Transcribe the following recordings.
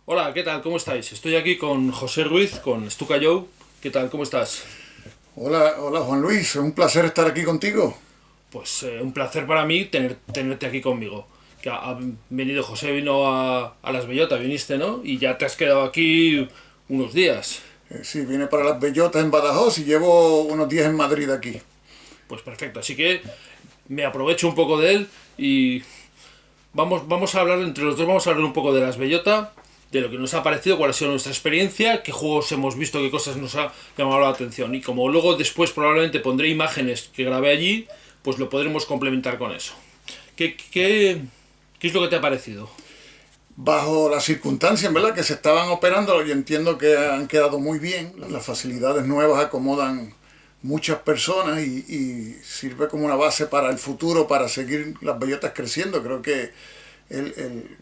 Hola, ¿qué tal? ¿Cómo estáis? Estoy aquí con José Ruiz, con Stuka Joe. ¿Qué tal? ¿Cómo estás? Hola, hola Juan Luis, es un placer estar aquí contigo. Pues un placer para mí tenerte aquí conmigo. Que ha venido José, vino a Las Bellotas, viniste, ¿no? Y ya te has quedado aquí unos días. Sí, vine para las Bellotas en Badajoz y llevo unos días en Madrid aquí. Pues perfecto, así que me aprovecho un poco de él y vamos a hablar, entre los dos vamos a hablar un poco de Las Bellotas, de lo que nos ha parecido, cuál ha sido nuestra experiencia, qué juegos hemos visto, qué cosas nos ha llamado la atención. Y como luego después probablemente pondré imágenes que grabé allí, pues lo podremos complementar con eso. ¿Qué es lo que te ha parecido? Bajo las circunstancias, ¿verdad?, que se estaban operando, yo entiendo que han quedado muy bien. Las facilidades nuevas acomodan muchas personas y sirve como una base para el futuro, para seguir las Bellotas creciendo. Creo que el, el-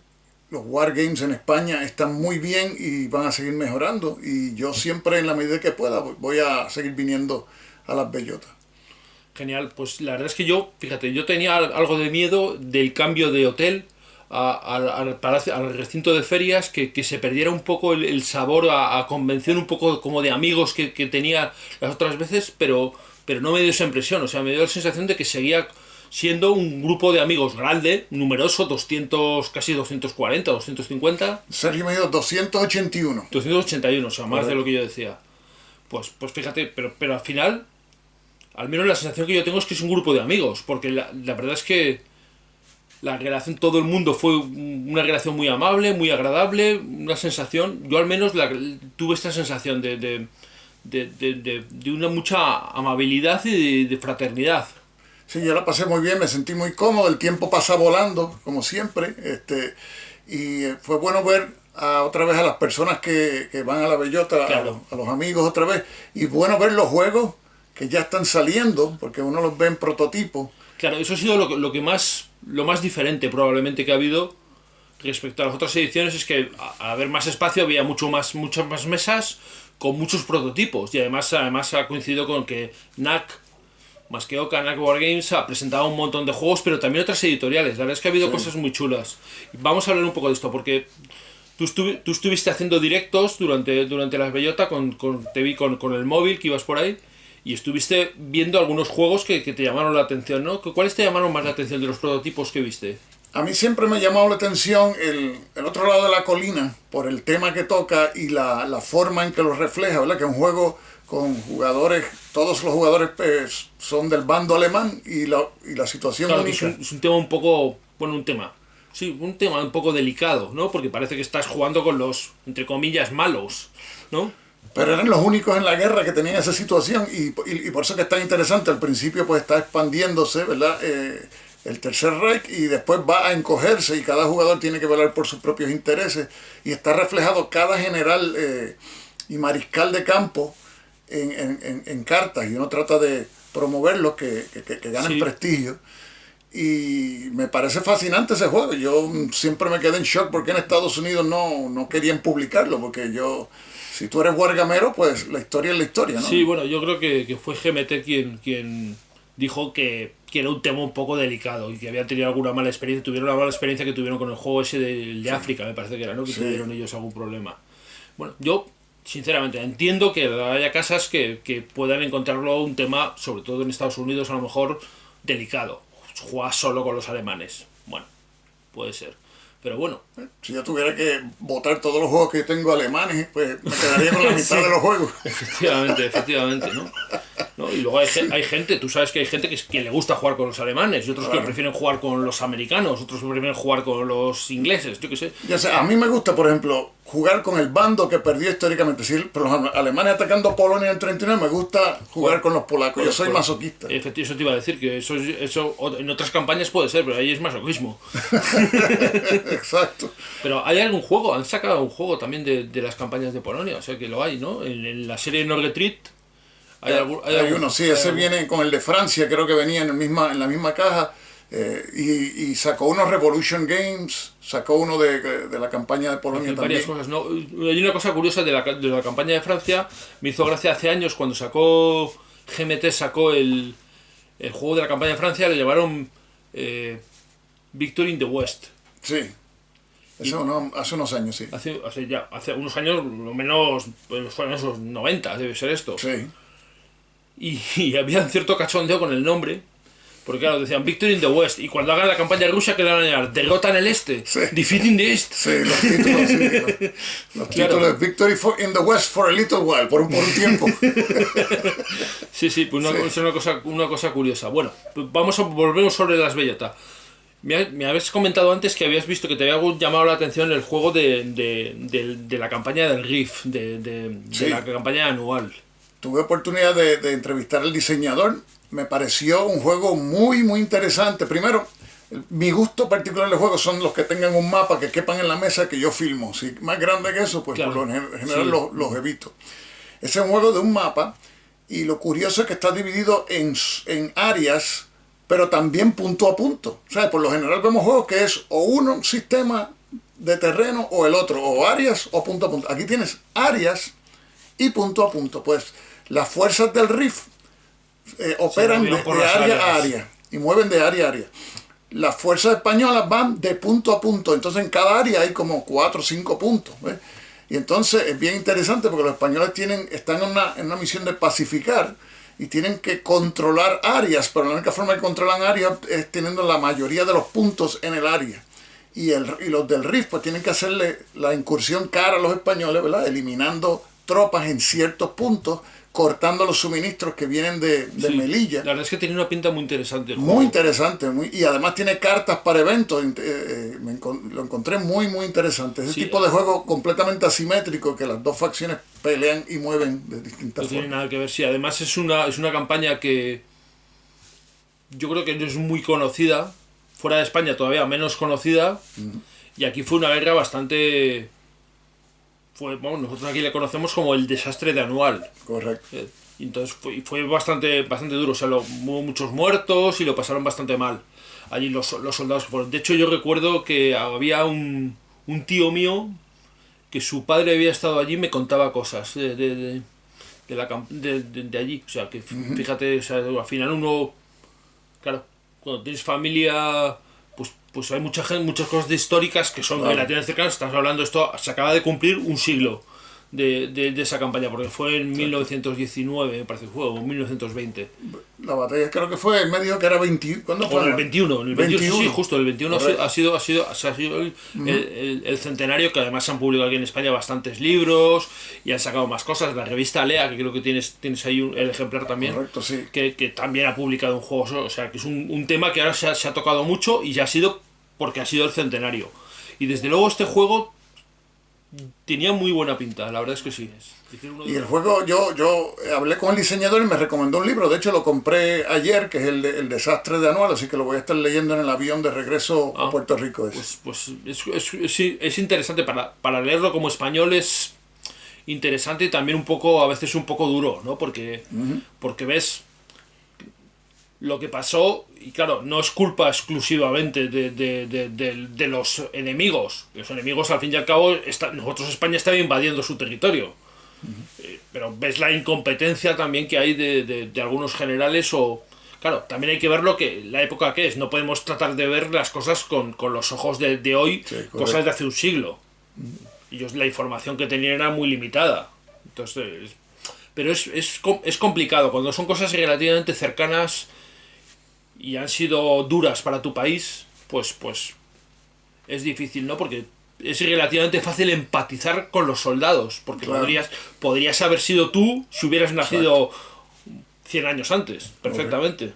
los Wargames en España están muy bien y van a seguir mejorando. Y yo siempre, en la medida que pueda, voy a seguir viniendo a las Bellotas. Genial, pues la verdad es que yo, fíjate, yo tenía algo de miedo del cambio de hotel al recinto de ferias, que se perdiera un poco el sabor a convención, un poco como de amigos que tenía las otras veces, pero no me dio esa impresión, o sea, me dio la sensación de que seguía siendo un grupo de amigos grande, numeroso, 200, casi 240, 250, Sergio me dio 281. 281, o sea, más de lo Correcto. que yo decía. Pues fíjate, pero al final, al menos la sensación que yo tengo es que es un grupo de amigos, porque la verdad es que la relación, todo el mundo fue una relación muy amable, muy agradable, una sensación, yo al menos tuve esta sensación de una mucha amabilidad y de fraternidad. Sí, yo la pasé muy bien, me sentí muy cómodo, el tiempo pasa volando, como siempre. Y fue bueno ver otra vez a las personas que van a la bellota, Claro, a los amigos otra vez. Y bueno ver los juegos que ya están saliendo, porque uno los ve en prototipo. claro, eso ha sido lo más diferente probablemente que ha habido respecto a las otras ediciones, es que al haber más espacio había muchas más mesas con muchos prototipos y además ha coincidido con que NAC más que Oca, NAC Wargames ha presentado un montón de juegos, pero también otras editoriales. La verdad es que ha habido Sí. cosas muy chulas. Vamos a hablar un poco de esto, porque tú estuviste haciendo directos durante las Bellota, te vi con el móvil que ibas por ahí, y estuviste viendo algunos juegos que te llamaron la atención, ¿no? ¿Cuáles te llamaron más la atención de los prototipos que viste? A mí siempre me ha llamado la atención el otro lado de la colina por el tema que toca y la forma en que lo refleja, ¿verdad? Que es un juego con jugadores, todos los jugadores son del bando alemán y la situación Claro que única. es un tema un poco, bueno, un tema. Sí, un tema un poco delicado, ¿no? Porque parece que estás jugando con los, entre comillas, malos, ¿no? Pero eran los únicos en la guerra que tenían esa situación y por eso que es tan interesante. Al principio pues está expandiéndose, ¿verdad? El Tercer Reich y después va a encogerse y cada jugador tiene que velar por sus propios intereses y está reflejado cada general y mariscal de campo en cartas y uno trata de promoverlos que ganen Sí, prestigio. Y me parece fascinante ese juego. Yo siempre me quedé en shock porque en Estados Unidos no querían publicarlo. Porque si tú eres wargamero, pues la historia es la historia, ¿no? sí, bueno, yo creo que fue GMT quien dijo que era un tema un poco delicado y que habían tenido alguna mala experiencia, tuvieron la mala experiencia que tuvieron con el juego ese de Sí, África, me parece que era, ¿no? Que sí. tuvieron ellos algún problema. Bueno, yo sinceramente entiendo que haya casas que puedan encontrarlo un tema, sobre todo en Estados Unidos, a lo mejor delicado. Jugar solo con los alemanes. Bueno, puede ser. Pero bueno, Si yo tuviera que votar todos los juegos que tengo alemanes, pues me quedaría con la mitad de sí, los juegos. efectivamente, ¿no? ¿No? Y luego hay gente, tú sabes que hay gente que le gusta jugar con los alemanes y otros que Claro. prefieren jugar con los americanos, otros que prefieren jugar con los ingleses, yo qué sé. Ya sé, a mí me gusta, por ejemplo, jugar con el bando que perdió históricamente. Si los alemanes atacando Polonia en el 39, me gusta jugar Jugar con los polacos. con Yo los soy polacos. masoquista. Eso te iba a decir, que eso en otras campañas puede ser, pero ahí es masoquismo. Exacto. Pero hay algún juego, han sacado un juego también de las campañas de Polonia, o sea que lo hay, ¿no? En la serie Norgetreat Hay uno, sí, hay ese algún viene con el de Francia, creo que venía en la misma caja. Y sacó unos Revolution Games, sacó uno de la campaña de Polonia hace varias también. cosas, ¿no? Hay una cosa curiosa de la campaña de Francia, me hizo gracia hace años cuando sacó GMT, sacó el juego de la campaña de Francia, le llamaron eh, Victory in the West. Sí, Hace unos años, sí. Hace unos años, lo menos, pues, fueron esos 90, debe ser esto. Sí. Y había un cierto cachondeo con el nombre, porque claro, decían Victory in the West, y cuando hagan la campaña rusa, que le van a llamar Derrota en el Este, Sí. Defeat in the East. Sí, los títulos, sí. Los títulos, Victory in the West for a little while, por un tiempo. Sí, pues es una cosa curiosa. Bueno, pues volvemos sobre las bellotas. Me habías comentado antes que habías visto que te había llamado la atención el juego de la campaña del Rift, de Sí. la campaña anual. Tuve oportunidad de entrevistar al diseñador. Me pareció un juego muy, muy interesante. Primero, mi gusto particular de juegos son los que tengan un mapa que quepan en la mesa que yo filmo. Si más grande que eso, pues Claro. por lo general Sí. los evito. Ese es un juego de un mapa y lo curioso es que está dividido en áreas, pero también punto a punto. O sea, por lo general vemos juegos que es o un sistema de terreno o el otro, o áreas o punto a punto. Aquí tienes áreas y punto a punto. Pues las fuerzas del Rift operan movían de por las área a áreas. área y mueven de área a área. Las fuerzas españolas van de punto a punto, entonces en cada área hay como 4 o 5 puntos. ¿Ves? Y entonces es bien interesante porque los españoles están en una misión de pacificar y tienen que controlar áreas, pero la única forma que controlan áreas es teniendo la mayoría de los puntos en el área. Y los del RIF pues tienen que hacerle la incursión cara a los españoles, ¿verdad? Eliminando tropas en ciertos puntos, cortando los suministros que vienen de Sí, Melilla. La verdad es que tiene una pinta muy interesante el Muy juego. interesante, y además tiene cartas para eventos. Lo encontré muy, muy interesante. Ese Sí, tipo de juego completamente asimétrico que las dos facciones pelean y mueven de distintas No tiene formas. nada que ver, sí. Además es una campaña que yo creo que no es muy conocida. Fuera de España todavía menos conocida. Y aquí fue una guerra bastante... Bueno, nosotros aquí le conocemos como el desastre de Anual. Correcto. Y entonces fue bastante duro. O sea, hubo muchos muertos y lo pasaron bastante mal. Allí los soldados que fueron. De hecho, yo recuerdo que había un tío mío que su padre había estado allí y me contaba cosas de allí. O sea, que fíjate, o sea, al final uno, claro, cuando tienes familia, pues hay muchas cosas históricas que son Claro. relativamente cercanas. Estás hablando, esto se acaba de cumplir un siglo de esa campaña, porque fue en 1919, me parece, o 1920. La batalla creo que fue, él me dijo que era 20. ¿Cuándo fue? O en el 21, en el 21, sí, justo, el 21 Correcto. ha sido el centenario, que además se han publicado aquí en España bastantes libros y han sacado más cosas. La revista Alea, que creo que tienes ahí el ejemplar también, Correcto, sí. que también ha publicado un juego, o sea, que es un tema que ahora se ha tocado mucho y ya ha sido porque ha sido el centenario. Y desde luego este juego tenía muy buena pinta, la verdad es que sí. Y el juego, yo hablé con el diseñador y me recomendó un libro. De hecho, lo compré ayer, que es el desastre de Anual, así que lo voy a estar leyendo en el avión de regreso a Puerto Rico. Pues es interesante para leerlo como español, es interesante y también a veces un poco duro, ¿no? Porque ves lo que pasó y claro, no es culpa exclusivamente de los enemigos. Los enemigos, al fin y al cabo, nosotros España estaba invadiendo su territorio. Pero ves la incompetencia también que hay de algunos generales o... Claro, también hay que ver la época que es. No podemos tratar de ver las cosas con los ojos de hoy, Sí, cosas de hace un siglo. Ellos la información que tenían era muy limitada. Entonces, pero es complicado. Cuando son cosas relativamente cercanas y han sido duras para tu país, pues es difícil, ¿no? Porque es relativamente fácil empatizar con los soldados, porque Claro. podrías haber sido tú si hubieras nacido 100 años antes, perfectamente.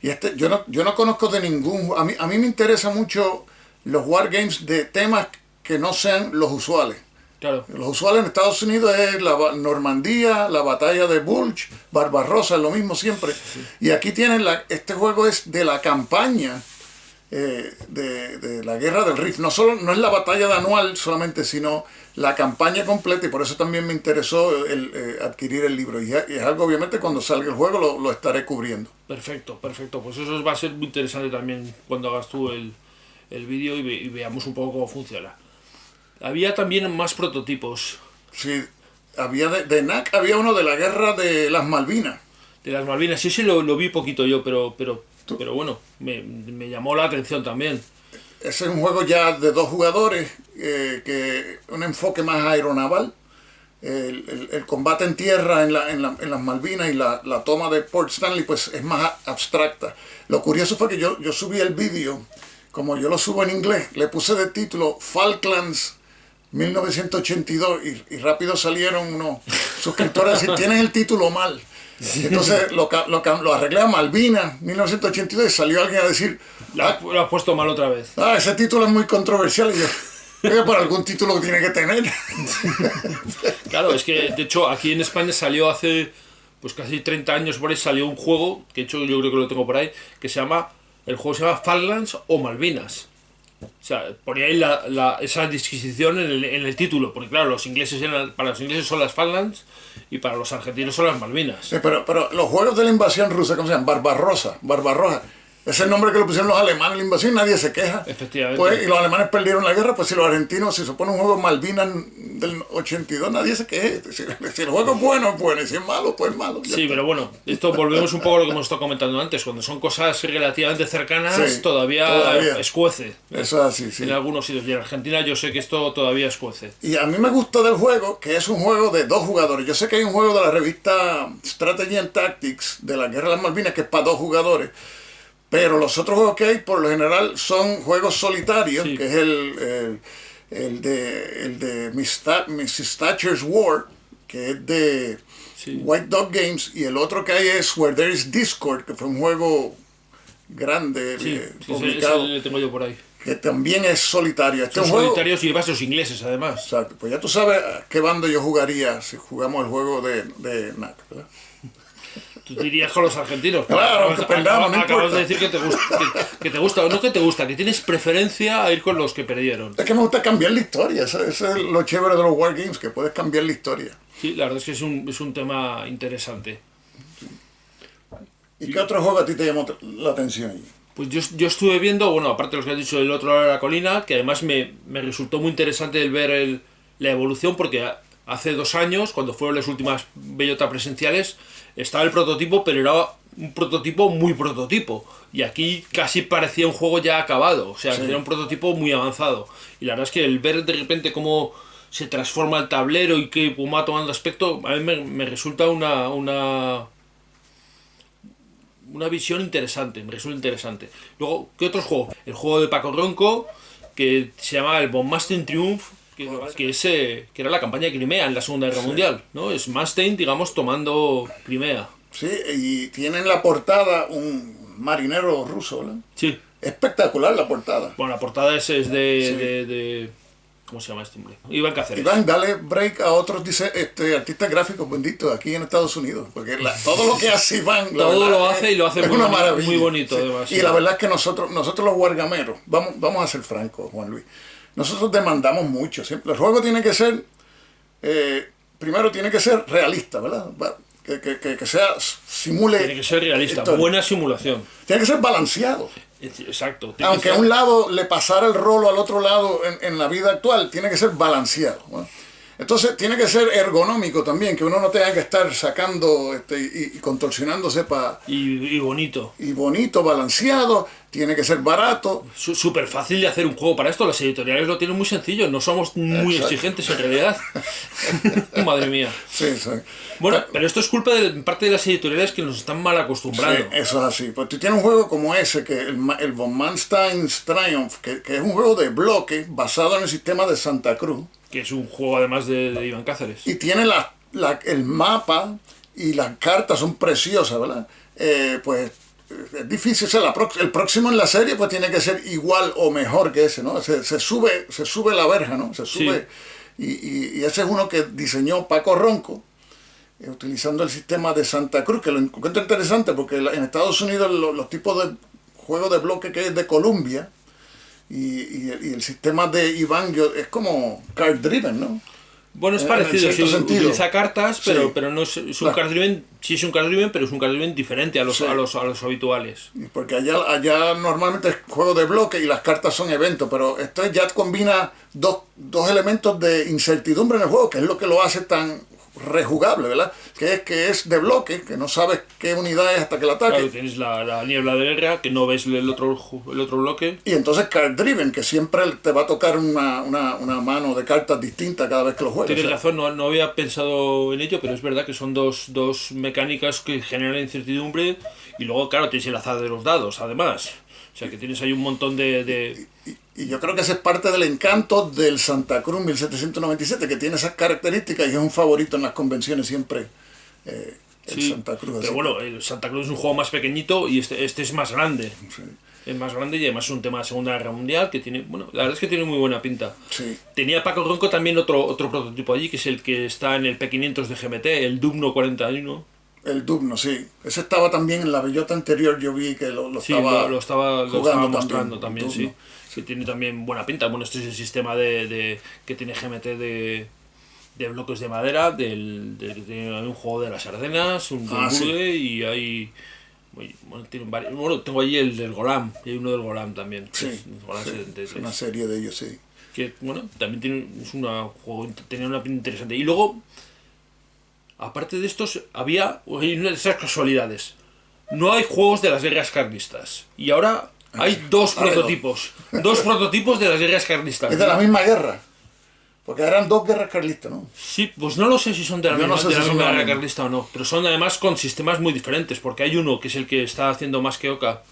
Y yo no conozco de ningún... A mí me interesa mucho los wargames de temas que no sean los usuales. Claro. Los usuales en Estados Unidos es la Normandía, la batalla de Bulge, Barbarossa, es lo mismo siempre. Y aquí tienen este juego es de la campaña de la guerra del Rif. No es la batalla de Anual solamente, sino la campaña completa, y por eso también me interesó adquirir el libro. Y es algo, obviamente, cuando salga el juego lo estaré cubriendo. Perfecto. Pues eso va a ser muy interesante también cuando hagas tú el vídeo y veamos un poco cómo funciona. Había también más prototipos. Sí, había de NAC había uno de la guerra de las Malvinas. De las Malvinas, sí lo vi poquito yo, pero bueno, me llamó la atención también. ese es un juego ya de 2 jugadores, que un enfoque más aeronaval. El combate en tierra en las Malvinas y la toma de Port Stanley pues es más abstracta. Lo curioso fue que yo subí el vídeo, como yo lo subo en inglés, le puse de título Falklands 1982 y rápido salieron unos suscriptores y tienen el título mal. Entonces lo arreglé a Malvinas 1982 y salió alguien a decir, Lo has puesto mal otra vez. ese título es muy controversial. Y yo, creo que por algún título que tiene que tener. Claro, es que de hecho aquí en España salió hace pues casi 30 años por ahí, salió un juego, que de hecho yo creo que lo tengo por ahí, que el juego se llama Falklands o Malvinas. O sea, ponía ahí esa disquisición en el título, porque claro, para los ingleses son las Falklands y para los argentinos son las Malvinas. Sí, pero los juegos de la invasión rusa, ¿cómo se llaman? Barbarroja. Ese es el nombre que le pusieron los alemanes a la invasión, nadie se queja. Efectivamente. Pues, y los alemanes perdieron la guerra, pues si los argentinos, si se pone un juego Malvinas del 82, nadie se queje. Si el juego es bueno, y si es malo, pues es malo. Sí, pero bueno, esto volvemos un poco a lo que hemos estado comentando antes. Cuando son cosas relativamente cercanas, sí, todavía escuece. Eso es así, sí. En algunos sitios. Y en Argentina yo sé que esto todavía escuece. Y a mí me gusta del juego que es un juego de 2 jugadores. Yo sé que hay un juego de la revista Strategy and Tactics de la Guerra de las Malvinas que es para 2 jugadores. Pero los otros juegos que hay, por lo general, son juegos solitarios, sí, que es el de Mrs. Thatcher's War, que es de White Dog Games, y el otro que hay es Where There is Discord, que fue un juego grande, publicado. Sí, tengo yo por ahí. Que también es solitario. Son solitarios y llevas los ingleses, además. Exacto. Pues ya tú sabes a qué bando yo jugaría si jugamos el juego de NAC, ¿verdad? Tú dirías con los argentinos. Claro, acabas de decir que te gusta, o no que te gusta, que tienes preferencia a ir con los que perdieron. Es que me gusta cambiar la historia, eso es lo chévere de los wargames, que puedes cambiar la historia. Sí, la verdad es que es un tema interesante. ¿Y qué otro juego a ti te llamó la atención? Pues yo estuve viendo, bueno, aparte de los que has dicho del otro lado de la colina, que además me resultó muy interesante el ver la evolución, porque hace 2 años, cuando fueron las últimas bellotas presenciales, estaba el prototipo, pero era un prototipo muy prototipo. Y aquí casi parecía un juego ya acabado. O sea, sí, era un prototipo muy avanzado. Y la verdad es que el ver de repente cómo se transforma el tablero y que va tomando aspecto, a mí me resulta una visión interesante. Me resulta interesante. Luego, ¿qué otros juegos? El juego de Paco Ronco, que se llama el Von Manstein Triumph, que era la campaña de Crimea en la Segunda Guerra Mundial, ¿no? Es Manstein, digamos, tomando Crimea. Sí, y tiene en la portada un marinero ruso, ¿no? Sí. Espectacular la portada. Bueno, la portada es de ¿cómo se llama este hombre? Iván Cáceres. Iván, dale break a otros artistas gráficos benditos aquí en Estados Unidos, porque todo lo que hace Iván, todo lo hace y lo hace muy bonito, sí, además. Y la verdad es que nosotros los wargameros, vamos a ser francos, Juan Luis, nosotros demandamos mucho. Siempre. El juego tiene que ser, primero tiene que ser realista, ¿verdad? Que simule. Tiene que ser realista, historia. Buena simulación. Tiene que ser balanceado. Exacto. Aunque a un lado le pasara el rolo al otro lado en la vida actual, tiene que ser balanceado, ¿no? Entonces tiene que ser ergonómico también, que uno no tenga que estar sacando y contorsionándose para... Y bonito. Y bonito, balanceado, tiene que ser barato. Súper fácil de hacer un juego para esto, las editoriales lo tienen muy sencillo, no somos muy exigentes en realidad. Madre mía. Sí, sí. Bueno, pero esto es culpa de parte de las editoriales que nos están mal acostumbrando. Sí, eso es así. Pues tú tienes un juego como ese, que el Von Manstein's Triumph, que es un juego de bloque basado en el sistema de Santa Cruz. Que es un juego además de Iván Cáceres. Y tiene el mapa y las cartas son preciosas, ¿verdad? Pues es difícil, o sea, el próximo en la serie pues tiene que ser igual o mejor que ese, ¿no? Se sube la verja, ¿no? Se sube. Sí. Y ese es uno que diseñó Paco Ronco, utilizando el sistema de Santa Cruz, que lo encuentro interesante porque en Estados Unidos los tipos de juegos de bloque que es de Columbia, y el sistema de Iván es como card driven, ¿no? Bueno, es parecido, sí, utiliza cartas, pero, sí, pero no es un card driven, sí es un card driven, pero es un card driven diferente a los habituales. Porque allá normalmente es juego de bloque y las cartas son eventos, pero esto ya combina dos elementos de incertidumbre en el juego, que es lo que lo hace tan rejugable, ¿verdad? Que es de bloque, que no sabes qué unidad es hasta que la ataque. Claro, tienes la niebla de guerra, que no ves el otro bloque. Y entonces card driven, que siempre te va a tocar una mano de cartas distinta cada vez que lo juegues. Tienes razón, no había pensado en ello, pero es verdad que son dos mecánicas que generan incertidumbre. Y luego, claro, tienes el azar de los dados, además. O sea, que tienes ahí un montón de... Y yo creo que ese es parte del encanto del Santa Cruz 1797, que tiene esas características y es un favorito en las convenciones siempre, el Sí, Santa Cruz. pero Así. bueno, el Santa Cruz es un juego más pequeñito y este es más grande. Sí, Es más grande y además es un tema de Segunda Guerra Mundial que tiene, bueno, la verdad es que tiene muy buena pinta. sí. Tenía Paco Ronco también otro prototipo allí, que es el que está en el P500 de GMT, el Dubno 41. El Dubno, sí. Ese estaba también en la bellota anterior, yo vi que lo Sí, estaba lo estaba jugando mostrando también, sí. Dubno. Que tiene también buena pinta. Bueno, este es el sistema que tiene GMT de bloques de madera, hay un juego de las Ardenas, un del sí. Burgue y hay... Bueno, tienen varios, bueno, tengo allí el del Golam, y hay uno del Golam también. Sí, el Golam sí, 73. es una serie de ellos, sí. Que, bueno, también tenía una pinta interesante. Y luego, aparte de estos, hay una de esas casualidades. No hay juegos de las guerras carlistas. Y ahora hay dos prototipos. Dos prototipos de las guerras carlistas. Es de la misma guerra. Porque eran dos guerras carlistas, ¿no? Sí, pues no lo sé si son de la Yo no misma, sé de la si son misma de la guerra misma. carlista o no. Pero son además con sistemas muy diferentes. Porque hay uno que es el que está haciendo más que Oka,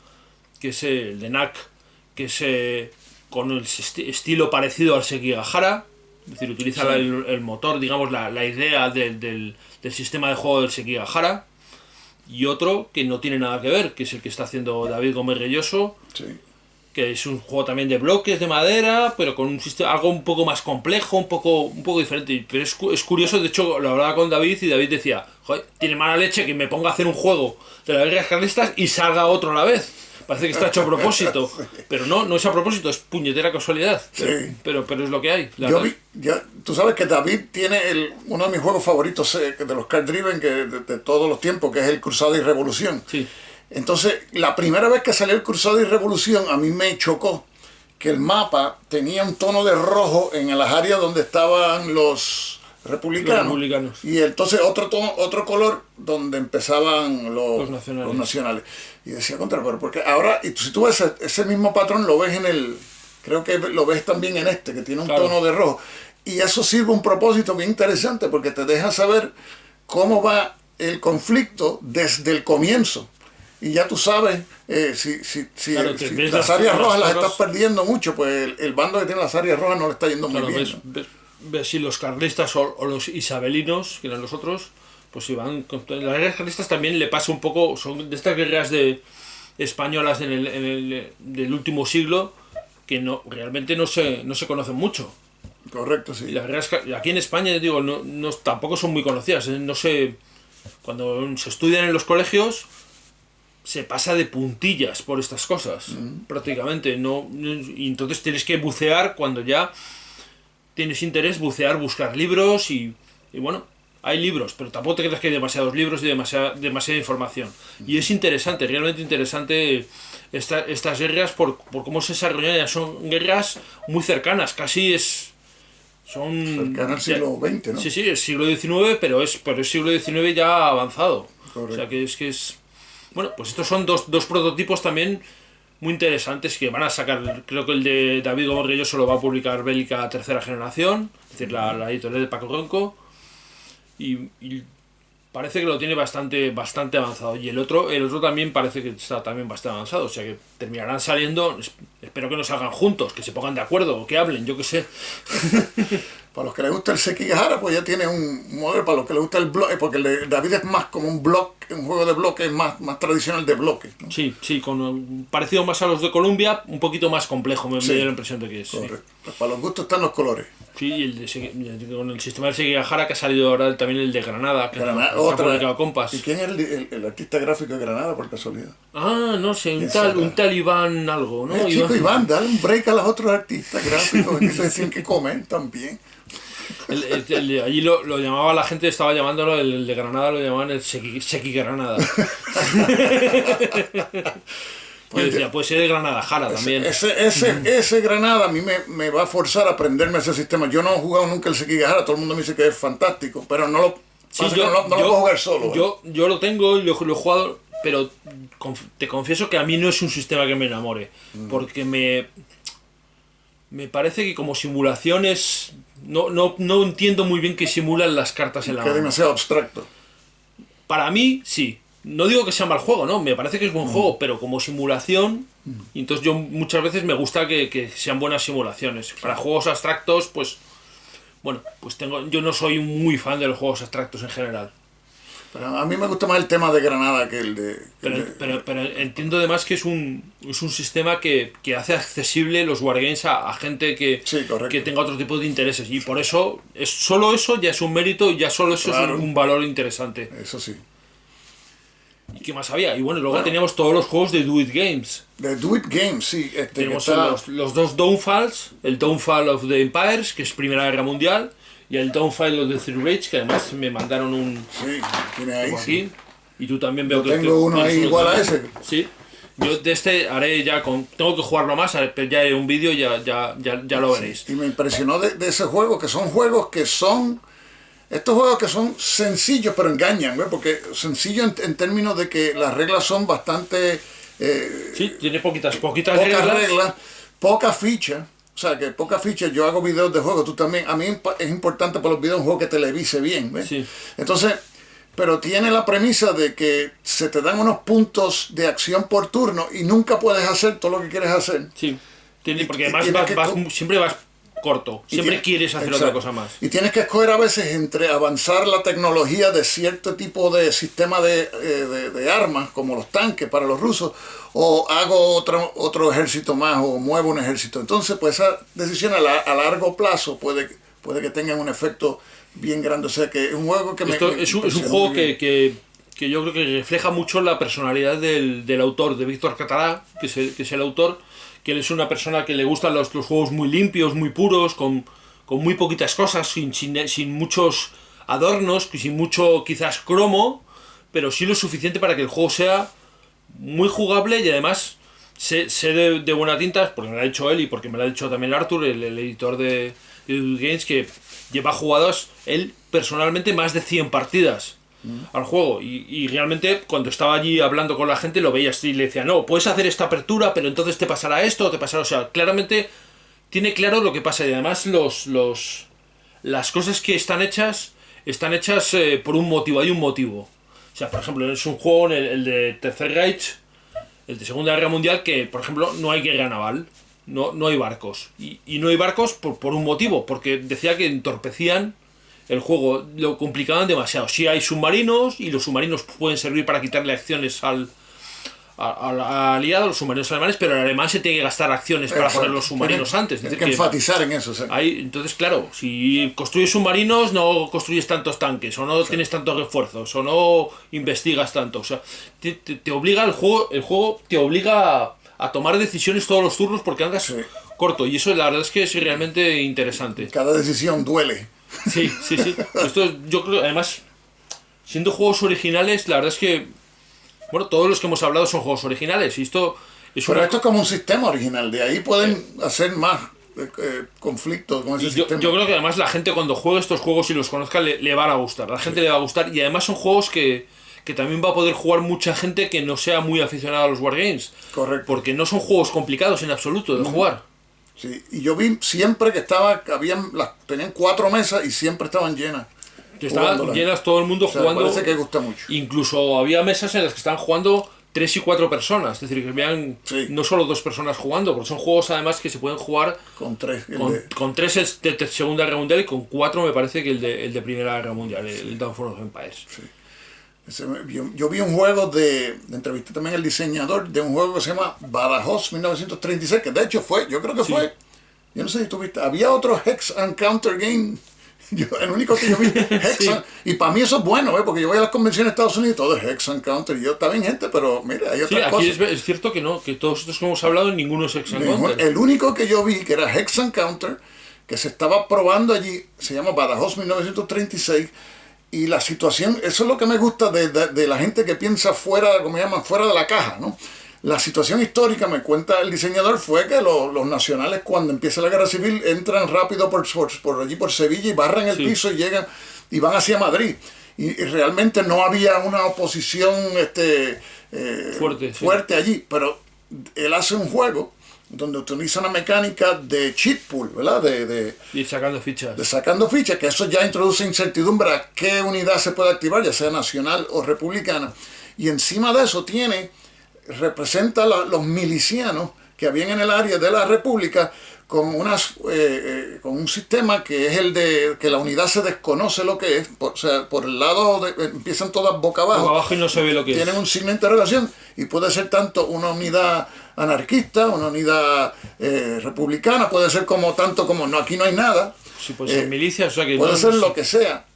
que es el de NAC, que es con el estilo parecido al Sekigahara. Es decir, utiliza Sí. el motor, digamos, la idea del sistema de juego del Sekigahara. Y otro que no tiene nada que ver, que es el que está haciendo David Gómez Relloso, Sí. que es un juego también de bloques de madera, pero con un sistema algo un poco más complejo, un poco diferente. Pero es curioso, de hecho lo hablaba con David y David decía, joder, tiene mala leche que me ponga a hacer un juego de las guerras carlistas y salga otro a la vez. Parece que está hecho a propósito, pero no es a propósito, es puñetera casualidad. Sí. Pero es lo que hay. La Yo verdad. tú sabes que David tiene uno de mis juegos favoritos de los card driven de todos los tiempos, que es el Cruzada y Revolución. Sí. Entonces, la primera vez que salió el Cruzada y Revolución, a mí me chocó que el mapa tenía un tono de rojo en las áreas donde estaban los republicanos. Los republicanos. Y entonces otro color donde empezaban Los los nacionales. nacionales. Y decía, pero porque ahora, y si tú ves ese mismo patrón, lo ves creo que lo ves también en que tiene un Claro. tono de rojo. Y eso sirve un propósito bien interesante, porque te deja saber cómo va el conflicto desde el comienzo. Y ya tú sabes, si Claro, que ves las las áreas zonas, rojas las zonas. estás perdiendo mucho, pues el bando que tiene las áreas rojas no le está yendo muy Claro, bien. ves si los carlistas o los isabelinos, que eran los otros, pues si van... Las guerras carlistas también le pasa un poco, son de estas guerras españolas del último siglo, que realmente no se conocen mucho. Correcto, sí. Y las guerras aquí en España, digo, tampoco son muy conocidas. No sé, cuando se estudian en los colegios, se pasa de puntillas por estas cosas, prácticamente. Y entonces tienes que bucear cuando ya tienes interés, buscar libros y bueno, hay libros, pero tampoco te creas que hay demasiados libros y demasiada información. Y es interesante, realmente interesante estas guerras por cómo se desarrollan. Ya son guerras muy cercanas, casi son Cercano al siglo XX, ¿no? Sí, sí, es siglo XIX, pero es siglo XIX ya avanzado. Correcto. O sea que es... Bueno, pues estos son dos prototipos también muy interesantes que van a sacar. Creo que el de David Gómez Relloso lo va a publicar Bélica Tercera Generación, es decir, la editorial de Paco Ronco. Y parece que lo tiene bastante avanzado. Y el otro también parece que está también bastante avanzado. O sea que terminarán saliendo. Espero que no salgan juntos, que se pongan de acuerdo o que hablen, yo qué sé. Para los que les gusta el Sekigahara, pues ya tiene un modelo. Para los que les gusta el bloque, porque el de David es más como un juego de bloques más tradicional de bloques, ¿no? Sí, parecido más a los de Columbia, un poquito más complejo, me Sí. dio la impresión de que es. Sí. Correcto. Pues para los gustos están los colores. Sí, y con el sistema del Sekigahara que ha salido ahora también el de Granada, que Granada, ha otra. publicado Compas. ¿Y quién es el artista gráfico de Granada, por casualidad? Ah, no sé, ¿Quién será? un tal Iván algo, ¿no? Chico Iván, dale un break a los otros artistas gráficos, que se tienen que comer también. Allí lo llamaba la gente, estaba llamándolo, el de Granada lo llamaban el Seki Granada. Yo decía, puede ser de Granada Jara también. Ese Granada a mí me va a forzar a aprenderme ese sistema. Yo no he jugado nunca el Sekigahara, todo el mundo me dice que es fantástico, pero no Sí, Pasa que no lo puedo jugar solo. Yo lo tengo y lo he jugado, pero te confieso que a mí no es un sistema que me enamore. Porque me parece que como simulaciones no entiendo muy bien qué simulan las cartas en la Que es mano. demasiado abstracto. Para mí, sí. No digo que sea mal juego, ¿no? Me parece que es buen juego, pero como simulación... Y entonces yo muchas veces me gusta que sean buenas simulaciones. Para juegos abstractos, pues... Bueno, pues yo no soy muy fan de los juegos abstractos en general. Pero a mí me gusta más el tema de Granada que el de... Pero entiendo además que es un sistema que hace accesible los wargames a gente Sí, que tenga otro tipo de intereses. Y por eso, solo eso ya es un mérito y ya solo eso Claro. es un valor interesante. Eso sí. ¿Y qué más había? Y bueno, luego teníamos todos los juegos de Do It Games. De Do It Games, sí. Tenemos que está- los dos Downfalls, el Downfall of the Empires, que es Primera Guerra Mundial, y el Downfall of the Three Reich, que además me mandaron un... Sí, tiene ahí. Como Sí. aquí. Y tú también veo Yo tengo uno tienes ahí igual a también. ese. Sí. Yo de este haré ya tengo que jugarlo más, pero ya en un vídeo ya lo veréis. Y me impresionó de ese juego, que son juegos que son... Estos juegos que son sencillos, pero engañan, ¿ves? Porque sencillo en términos de que las reglas son bastante... Sí, tiene poquitas pocas reglas. reglas, pocas fichas. O sea, que pocas fichas. Yo hago videos de juegos, tú también. A mí es importante para los videos un juego que televise bien, ¿ves? Sí. Entonces, pero tiene la premisa de que se te dan unos puntos de acción por turno y nunca puedes hacer todo lo que quieres hacer. Sí. Porque Y además tienes siempre vas corto. Siempre tienes- quieres hacer exacto. otra cosa más. Y tienes que escoger a veces entre avanzar la tecnología de cierto tipo de sistema de armas, como los tanques para los rusos, o hago otro ejército más, o muevo un ejército. Entonces, pues esa decisión a largo plazo puede que tenga un efecto bien grande. O sea, que es un juego que Esto es un impresionó juego muy bien. que yo creo que refleja mucho la personalidad del autor, de Víctor Català, que es el autor, que él es una persona que le gustan los juegos muy limpios, muy puros, con muy poquitas cosas, sin muchos adornos, sin mucho quizás cromo, pero sí lo suficiente para que el juego sea muy jugable y además sé de buena tinta, porque me lo ha dicho él y porque me lo ha dicho también Arthur, el editor de Dude Games, que lleva jugados él personalmente más de 100 partidas al juego y realmente cuando estaba allí hablando con la gente lo veías y le decía, no, puedes hacer esta apertura pero entonces te pasará esto, te pasará, o sea, claramente tiene claro lo que pasa y además las cosas que están hechas por un motivo, hay un motivo. O sea, por ejemplo, es un juego, el de Tercer Reich, el de Segunda Guerra Mundial, que por ejemplo no hay guerra naval, no hay barcos. Y no hay barcos por un motivo, porque decía que entorpecían el juego, lo complicaban demasiado. Sí hay submarinos y los submarinos pueden servir para quitarle acciones al aliado, los submarinos alemanes, pero el alemán se tiene que gastar acciones para poner los submarinos antes. Tienes Es decir, que enfatizar en eso. O sea, entonces, claro, si construyes submarinos no construyes tantos tanques, o no tienes tantos refuerzos, o no investigas tanto. O sea, te obliga el juego te obliga a tomar decisiones todos los turnos porque andas Sí. corto. Y eso la verdad es que es realmente interesante. cada decisión duele. Sí. Esto yo creo, además, siendo juegos originales, la verdad es que, bueno, todos los que hemos hablado son juegos originales. Y esto es Pero una... esto es como un sistema original. De ahí pueden hacer más conflictos con ese Y yo sistema. creo que además la gente cuando juegue estos juegos y los conozca le van a gustar. La gente le va a gustar. Y además son juegos que también va a poder jugar mucha gente que no sea muy aficionada a los wargames. Correcto. Porque no son juegos complicados en absoluto de jugar. Sí, y yo vi siempre que tenían 4 mesas y siempre estaban llenas. Que estaban jugándolas. llenas todo el mundo O sea, jugando. parece que gusta mucho. Incluso había mesas en las que estaban jugando 3 y 4 personas. Es decir, que vean Sí. no solo 2 personas jugando, porque son juegos además que se pueden jugar Con 3. con 3 el de Segunda Guerra Mundial y con 4 me parece que el de Primera Guerra Mundial, el Downfall of Empires. Yo vi un juego entrevisté también al diseñador de un juego que se llama Badajoz 1936, que de hecho yo creo que fue, yo no sé si tú viste, había otro Hex and Counter Game, el único que yo vi, Hex Sí. y para mí eso es bueno, porque yo voy a las convenciones de Estados Unidos y todo es Hex and Counter, y yo está bien gente, pero mira, hay Sí, otras aquí cosas. es cierto que no, que todos estos que hemos hablado ninguno es Hex and Counter. El único que yo vi que era Hex and Counter, que se estaba probando allí, se llama Badajoz 1936, y la situación, eso es lo que me gusta de la gente que piensa fuera, como llaman, fuera de la caja, ¿no? La situación histórica, me cuenta el diseñador, fue que los nacionales cuando empieza la guerra civil entran rápido por allí por Sevilla y barran el Sí. piso y llegan y van hacia Madrid. y realmente no había una oposición fuerte allí, pero él hace un juego donde utiliza una mecánica de cheat pool, ¿verdad? Y sacando fichas. De sacando fichas, que eso ya introduce incertidumbre a qué unidad se puede activar, ya sea nacional o republicana. Y encima de eso representa los milicianos que habían en el área de la república con con un sistema que es el de que la unidad se desconoce lo que es, o sea, por el lado empiezan todas boca abajo. Boca abajo y no se ve lo que tienen un signo de interrogación y puede ser tanto una unidad anarquista, una unidad republicana, puede ser tanto como no, aquí no hay nada. Sí, puede ser milicia, o sea que puede ser lo que sea.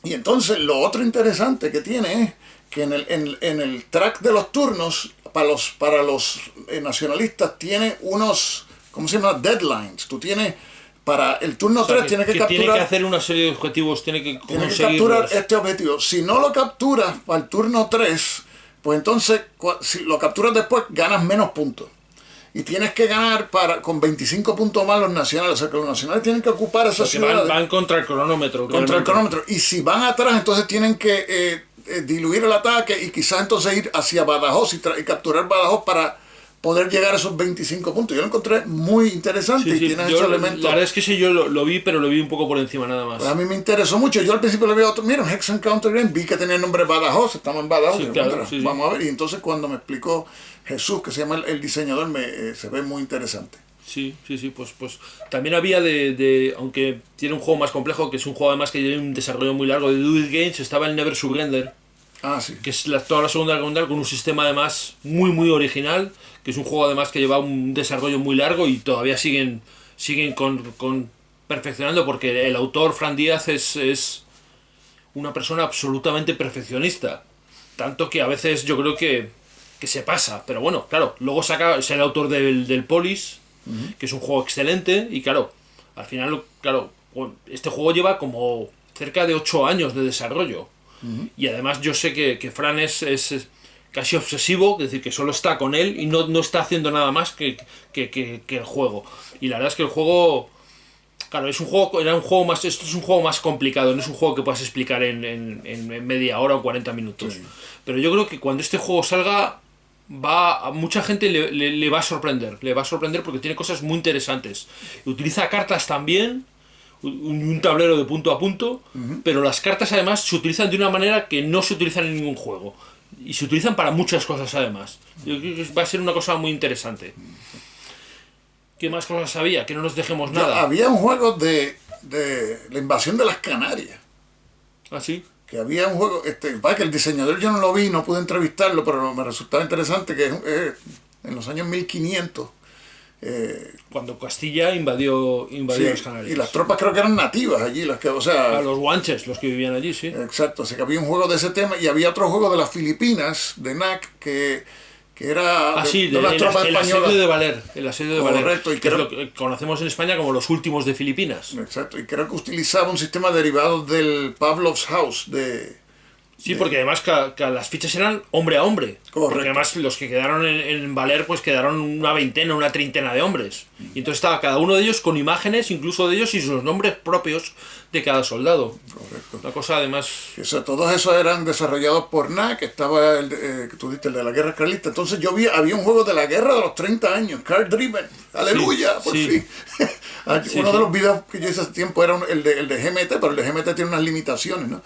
Y entonces lo otro interesante que tiene es que en el track de los turnos para los nacionalistas tiene unos, ¿cómo se llama? Deadlines. Tú tienes, para el turno 3 tienes que capturar... Tiene que hacer una serie de objetivos, tiene que capturar este objetivo. Si no lo capturas para el turno 3, pues entonces, si lo capturas después, ganas menos puntos. Y tienes que ganar con 25 puntos más los nacionales. O sea que los nacionales tienen que ocupar esas ciudades. Van contra el cronómetro. Contra el cronómetro. Y si van atrás, entonces tienen que diluir el ataque y quizás entonces ir hacia Badajoz y capturar Badajoz para poder llegar a esos 25 puntos. Yo lo encontré muy interesante y tiene esos elementos. La verdad es que sí, yo lo vi, pero lo vi un poco por encima nada más. Pues a mí me interesó mucho. Yo al principio le vi otro, mira, un Hex and Counter Game, vi que tenía el nombre Badajoz, estamos en Badajoz. Sí, claro, sí, vamos a ver. Y entonces cuando me explicó Jesús, que se llama el diseñador, se ve muy interesante. Sí, pues también había aunque tiene un juego más complejo, que es un juego además que tiene un desarrollo muy largo de Do It Games, estaba el Never Surrender. Sí. Que es toda la Segunda Guerra Mundial con un sistema además muy original, que es un juego además que lleva un desarrollo muy largo y todavía siguen con perfeccionando, porque el autor Fran Díaz es una persona absolutamente perfeccionista, tanto que a veces yo creo que se pasa, pero bueno, claro, luego es el autor del Polis, que es un juego excelente, y claro, al final, este juego lleva como cerca de 8 años de desarrollo. Y además yo sé que Fran es casi obsesivo, es decir, que solo está con él y no está haciendo nada más que el juego. Y la verdad es que el juego, claro, esto es un juego más complicado, no es un juego que puedas explicar en media hora o 40 minutos. Sí. Pero yo creo que cuando este juego salga, a mucha gente le va a sorprender porque tiene cosas muy interesantes. Utiliza cartas también, un tablero de punto a punto, pero las cartas además se utilizan de una manera que no se utilizan en ningún juego y se utilizan para muchas cosas además. Yo creo que va a ser una cosa muy interesante. ¿Qué más cosas había? Que no nos dejemos nada. Había un juego de la invasión de las Canarias. ¿Ah, sí? Que había un juego, que el diseñador yo no lo vi, no pude entrevistarlo, pero me resultaba interesante que en los años 1500 cuando Castilla invadió las Canarias. Y las tropas creo que eran nativas allí, los guanches, los que vivían allí, sí. Exacto, así que había un juego de ese tema y había otro juego de las Filipinas, de NAC, que era de las tropas españolas. El asedio de Valer. Correcto, y que es lo que conocemos en España como los últimos de Filipinas. Exacto, y creo que utilizaba un sistema derivado del Pavlov's House Sí, porque además que las fichas eran hombre a hombre. Correcto. Porque además los que quedaron en Valer, pues quedaron una veintena, una treintena de hombres. Y entonces estaba cada uno de ellos con imágenes, incluso de ellos y sus nombres propios de cada soldado. Correcto. Una cosa además... Todos esos eran desarrollados por NAC, estaba que tú dijiste, el de la guerra carlista. Entonces había un juego de la guerra de los 30 años, Card Driven. ¡Aleluya! Por fin. Uno de los videos que yo hice hace tiempo era el de GMT, pero el de GMT tiene unas limitaciones, ¿no?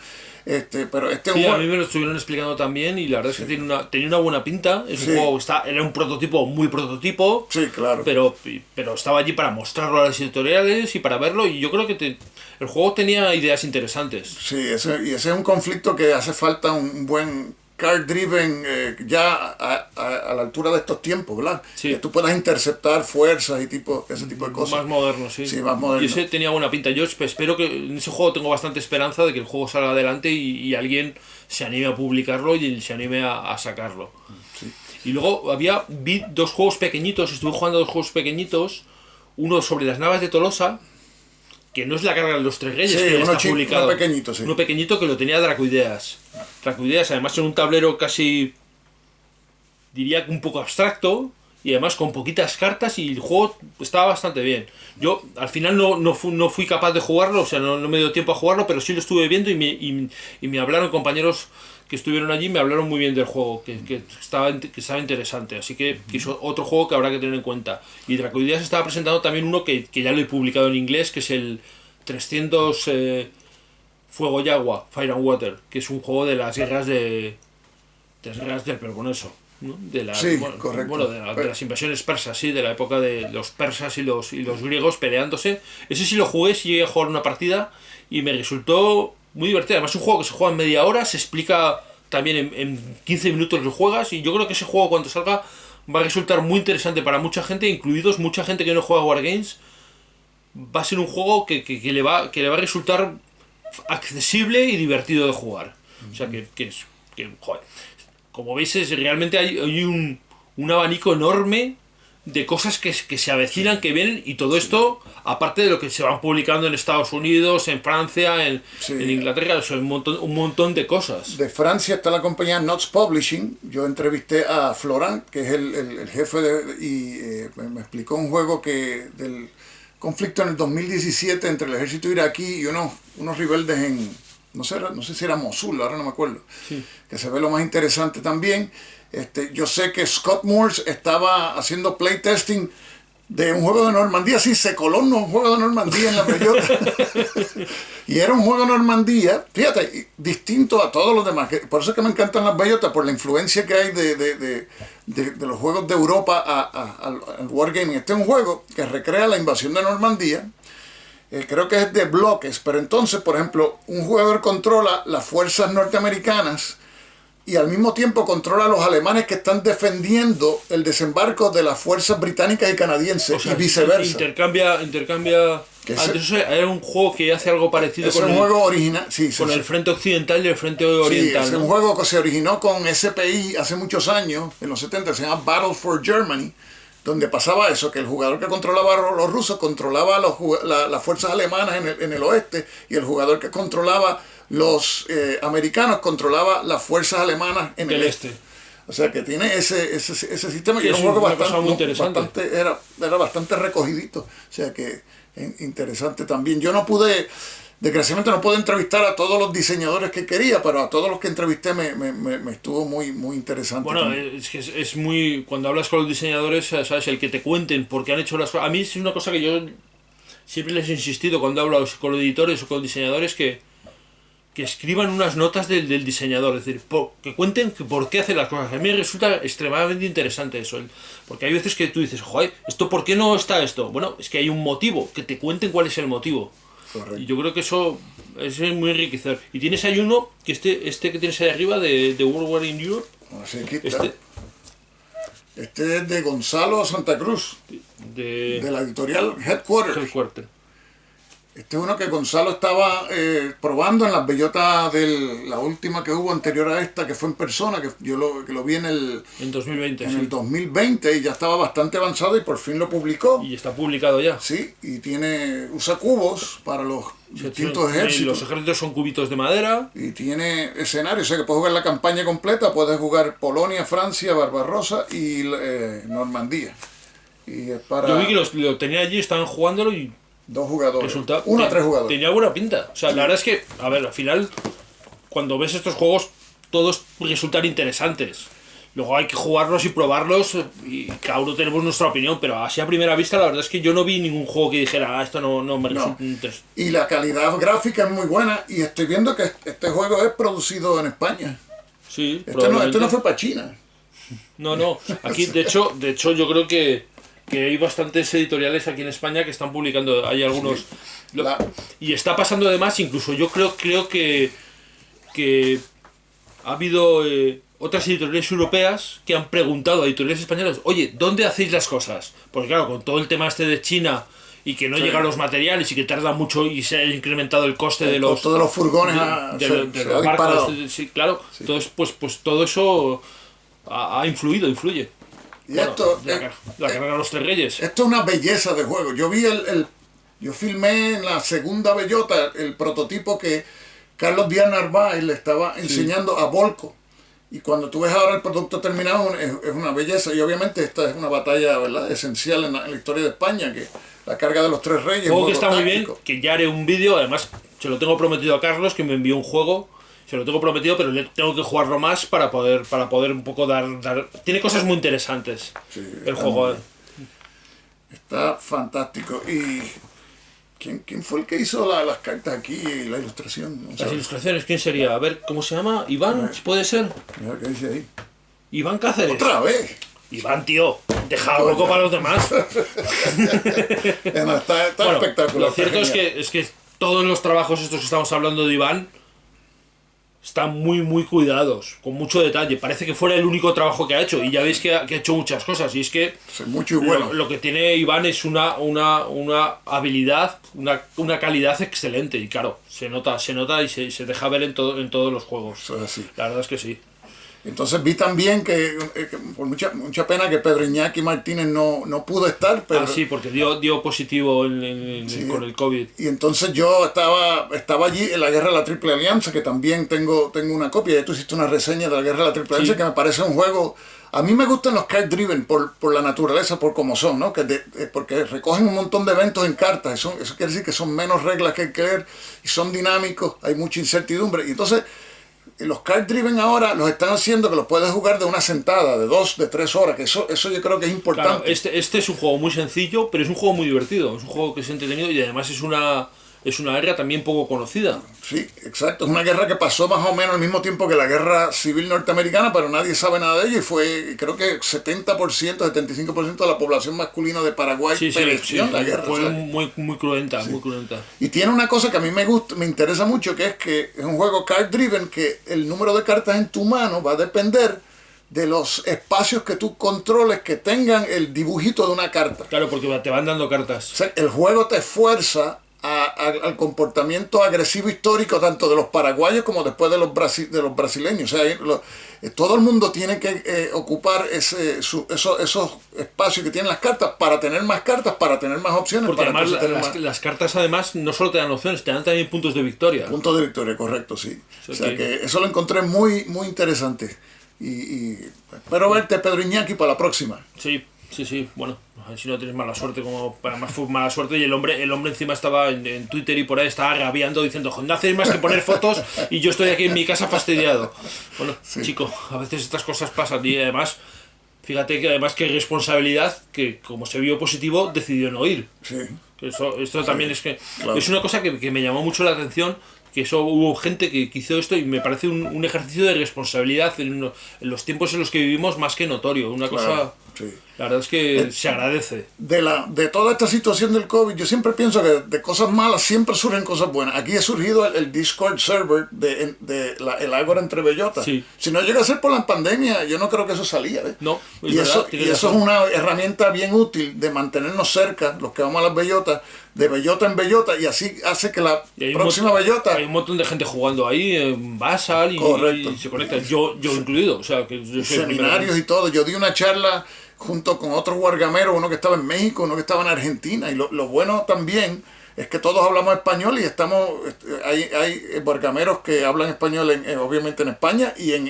A mí me lo estuvieron explicando también y la verdad es que tenía una buena pinta. Es un juego, era un prototipo muy prototipo. Sí, claro. Pero estaba allí para mostrarlo a las editoriales y para verlo, y yo creo que el juego tenía ideas interesantes. Sí, ese es un conflicto que hace falta un buen card driven ya a la altura de estos tiempos, ¿verdad? Sí. Que tú puedas interceptar fuerzas y ese tipo de cosas. Más moderno, sí. Sí, más moderno. Y ese tenía buena pinta. Yo espero que en ese juego tengo bastante esperanza de que el juego salga adelante y alguien se anime a publicarlo y se anime a sacarlo. Sí. Y luego vi 2 juegos pequeñitos, estuve jugando 2 juegos pequeñitos, uno sobre las naves de Tolosa, que no es la carga de los 3 reyes, que ya está publicado. Uno pequeñito, sí. Uno pequeñito que lo tenía Dracoideas. Dracoideas, además en un tablero casi, diría que un poco abstracto, y además con poquitas cartas y el juego estaba bastante bien. Yo al final no fui capaz de jugarlo, o sea, no me dio tiempo a jugarlo, pero sí lo estuve viendo y me hablaron compañeros que estuvieron allí, me hablaron muy bien del juego, que estaba interesante, así que es otro juego que habrá que tener en cuenta. Y Dracoideas estaba presentando también uno que ya lo he publicado en inglés, que es el 300 Fuego y Agua, Fire and Water, que es un juego de las guerras de las guerras del Peloponeso, ¿no? Sí, correcto. De las invasiones persas, sí, de la época de los persas y los griegos peleándose. Ese sí lo jugué, sí llegué a jugar una partida y me resultó muy divertido. Además es un juego que se juega en media hora, se explica también en 15 minutos lo juegas, y yo creo que ese juego cuando salga va a resultar muy interesante para mucha gente, incluidos mucha gente que no juega Wargames. Va a ser un juego que le va a resultar accesible y divertido de jugar. O sea joder, como veis, realmente hay un abanico enorme de cosas que se avecinan, que vienen, y todo esto, aparte de lo que se van publicando en Estados Unidos, en Francia, en Inglaterra, son un montón de cosas. De Francia está la compañía Knots Publishing. Yo entrevisté a Florent, que es el jefe y me explicó un juego del conflicto en el 2017 entre el ejército iraquí y unos rebeldes en... No sé si era Mosul, ahora no me acuerdo. Sí. Que se ve lo más interesante también. Yo sé que Scott Moores estaba haciendo playtesting de un juego de Normandía. Sí, se coló un juego de Normandía en la bellota. Y era un juego de Normandía, fíjate, distinto a todos los demás. Por eso es que me encantan las bellotas, por la influencia que hay de los juegos de Europa al Wargaming. Este es un juego que recrea la invasión de Normandía. Creo que es de bloques, pero entonces, por ejemplo, un jugador controla las fuerzas norteamericanas y al mismo tiempo controla a los alemanes que están defendiendo el desembarco de las fuerzas británicas y canadienses, o sea, y viceversa. Intercambia. Entonces hay un juego que hace algo parecido con un juego original, con el frente occidental y el frente oriental. Sí, es un juego que se originó con SPI hace muchos años, en los 70, se llama Battle for Germany, donde pasaba eso, que el jugador que controlaba a los rusos controlaba las fuerzas alemanas en el oeste, y el jugador que controlaba los americanos controlaba las fuerzas alemanas en el este. O sea que tiene ese sistema, que era un juego bastante recogidito. O sea que interesante también. Yo desgraciadamente no pude entrevistar a todos los diseñadores que quería, pero a todos los que entrevisté me estuvo muy interesante. Bueno, también. Es que es muy... Cuando hablas con los diseñadores, ¿sabes? El que te cuenten por qué han hecho las cosas. A mí es una cosa que yo siempre les he insistido cuando hablo con los editores o con diseñadores, que escriban unas notas del diseñador, es decir, que cuenten por qué hace las cosas. A mí me resulta extremadamente interesante eso, porque hay veces que tú dices, joder, ¿esto por qué no está esto? Bueno, es que hay un motivo, que te cuenten cuál es el motivo. Correcto. Y yo creo que eso es muy enriquecedor. Y tienes ahí uno, que este que tienes ahí arriba, de World War in Europe. Así aquí está. Este es de Gonzalo Santa Cruz, de la editorial Headquarters. Este es uno que Gonzalo estaba probando en las bellotas de la última que hubo anterior a esta, que fue en persona, que yo lo vi en 2020. En el 2020, y ya estaba bastante avanzado y por fin lo publicó. Y está publicado ya. Sí, y usa cubos para los distintos ejércitos. Los ejércitos son cubitos de madera. Y tiene escenarios, o sea que puedes jugar la campaña completa, puedes jugar Polonia, Francia, Barbarossa y Normandía. Y es para... Yo vi que lo tenía allí, estaban jugándolo y... 2 jugadores. 1 a 3 jugadores. Tenía buena pinta. O sea, la verdad es que, a ver, al final, cuando ves estos juegos, todos resultan interesantes. Luego hay que jugarlos y probarlos, y cada uno tenemos nuestra opinión, pero así a primera vista, la verdad es que yo no vi ningún juego que dijera, esto no me resulta interesante. Y la calidad gráfica es muy buena, y estoy viendo que este juego es producido en España. Sí, este no fue para China. No. Aquí, de hecho yo creo que hay bastantes editoriales aquí en España que están publicando, hay algunos... Sí. Y está pasando además, incluso yo creo que ha habido otras editoriales europeas que han preguntado a editoriales españolas, oye, ¿dónde hacéis las cosas? Porque claro, con todo el tema de China y que no llegan los materiales y que tarda mucho y se ha incrementado el coste de los... Todos los furgones de los barcos, sí, claro. Sí. Entonces, pues todo eso influye. Y bueno, esto la carrera de los Tres Reyes. Esto es una belleza de juego. Yo vi yo filmé en la segunda bellota el prototipo que Carlos Díaz Narváez le estaba enseñando a Volko. Y cuando tú ves ahora el producto terminado es una belleza. Y obviamente esta es una batalla, ¿verdad?, esencial en la historia de España, que la carga de los tres reyes. Juego que está muy bien, táctico. que ya haré un vídeo, además se lo tengo prometido a Carlos, que me envió un juego, se lo tengo prometido, pero tengo que jugarlo más para poder un poco dar... Tiene cosas muy interesantes Sí, el juego. Está fantástico. ¿Y quién fue el que hizo las cartas aquí y la ilustración? No Las sabes. ilustraciones, ¿quién sería? A ver, ¿cómo se llama? ¿Iván? ¿Puede ser? Mira qué dice ahí. ¿Iván Cáceres? ¡Otra vez! Iván, tío, deja algo para los demás. Está Bueno, espectacular. lo está cierto genial. es que todos los trabajos estos que estamos hablando de Iván están muy muy cuidados, con mucho detalle. Parece que fuera el único trabajo que ha hecho, y ya veis que ha hecho muchas cosas. Y es que Sí, mucho y bueno. lo que tiene Iván es una habilidad, una calidad excelente. Y claro, se nota y se deja ver en todos los juegos. Eso es así. La verdad es que sí. Entonces vi también que por mucha pena que Pedro Iñaki Martínez no pudo estar, pero Ah, sí, porque dio positivo Sí. con el COVID. y entonces yo estaba allí en la Guerra de la Triple Alianza, que también tengo una copia. Tú hiciste una reseña de la Guerra de la Triple Alianza, Sí. que me parece un juego. A mí me gustan los card driven por la naturaleza, por cómo son, ¿no? Porque recogen un montón de eventos en cartas. Eso quiere decir que son menos reglas que hay que leer y son dinámicos, hay mucha incertidumbre. Y entonces los card driven ahora los están haciendo que los puedes jugar de una sentada, de 2, de 3 horas, que eso yo creo que es importante. Claro, este es un juego muy sencillo, pero es un juego muy divertido. Es un juego que es entretenido y además es una guerra también poco conocida. Sí, exacto. Es una guerra que pasó más o menos al mismo tiempo que la guerra civil norteamericana, pero nadie sabe nada de ella, y fue, creo que 70%, 75% de la población masculina de Paraguay Sí, pereció en la guerra. fue ¿sabes? muy cruenta, muy cruenta. Y tiene una cosa que a mí me interesa mucho, que es que es un juego card driven, que el número de cartas en tu mano va a depender de los espacios que tú controles que tengan el dibujito de una carta. Claro, porque te van dando cartas. O sea, el juego te fuerza al comportamiento agresivo histórico tanto de los paraguayos como después de los brasileños. O sea, todo el mundo tiene que ocupar esos espacios que tienen las cartas para tener más cartas, para tener más opciones. Porque para además entonces tener más las cartas además no solo te dan opciones, te dan también puntos de victoria. puntos de victoria, correcto, sí. O O sea sea que- que eso lo encontré muy interesante. Y espero verte, Pedro Iñaki, para la próxima. Sí, bueno, a ver si no tienes mala suerte, como además fue mala suerte, y el hombre encima estaba en Twitter y por ahí estaba rabiando diciendo, no hacéis más que poner fotos y yo estoy aquí en mi casa fastidiado. Bueno, chico, a veces estas cosas pasan y además, fíjate que además que responsabilidad, que como se vio positivo, decidió no ir. Sí. Esto también es que claro. es una cosa que me llamó mucho la atención, que hubo gente que hizo esto y me parece un ejercicio de responsabilidad en los tiempos en los que vivimos más que notorio. Una cosa, Claro, sí. la verdad es que se agradece. De toda esta situación del COVID, yo siempre pienso que de cosas malas siempre surgen cosas buenas. Aquí ha surgido el Discord server el Ágora entre Bellotas. Sí. Si no llega a ser por la pandemia, yo no creo que eso salía. ¿ves? No, es y verdad, eso, tienes y eso es razón. una herramienta bien útil de mantenernos cerca, los que vamos a las bellotas, de bellota en bellota, y así hace que la Y hay próxima bellota... hay un montón de gente jugando ahí en Basal Correcto. y se conecta. Yo incluido, o sea, que yo soy el primero. Seminarios y todo. Yo di una charla junto con otros wargameros, uno que estaba en México, uno que estaba en Argentina, y lo bueno también es que todos hablamos español y hay wargameros que hablan español obviamente en España y en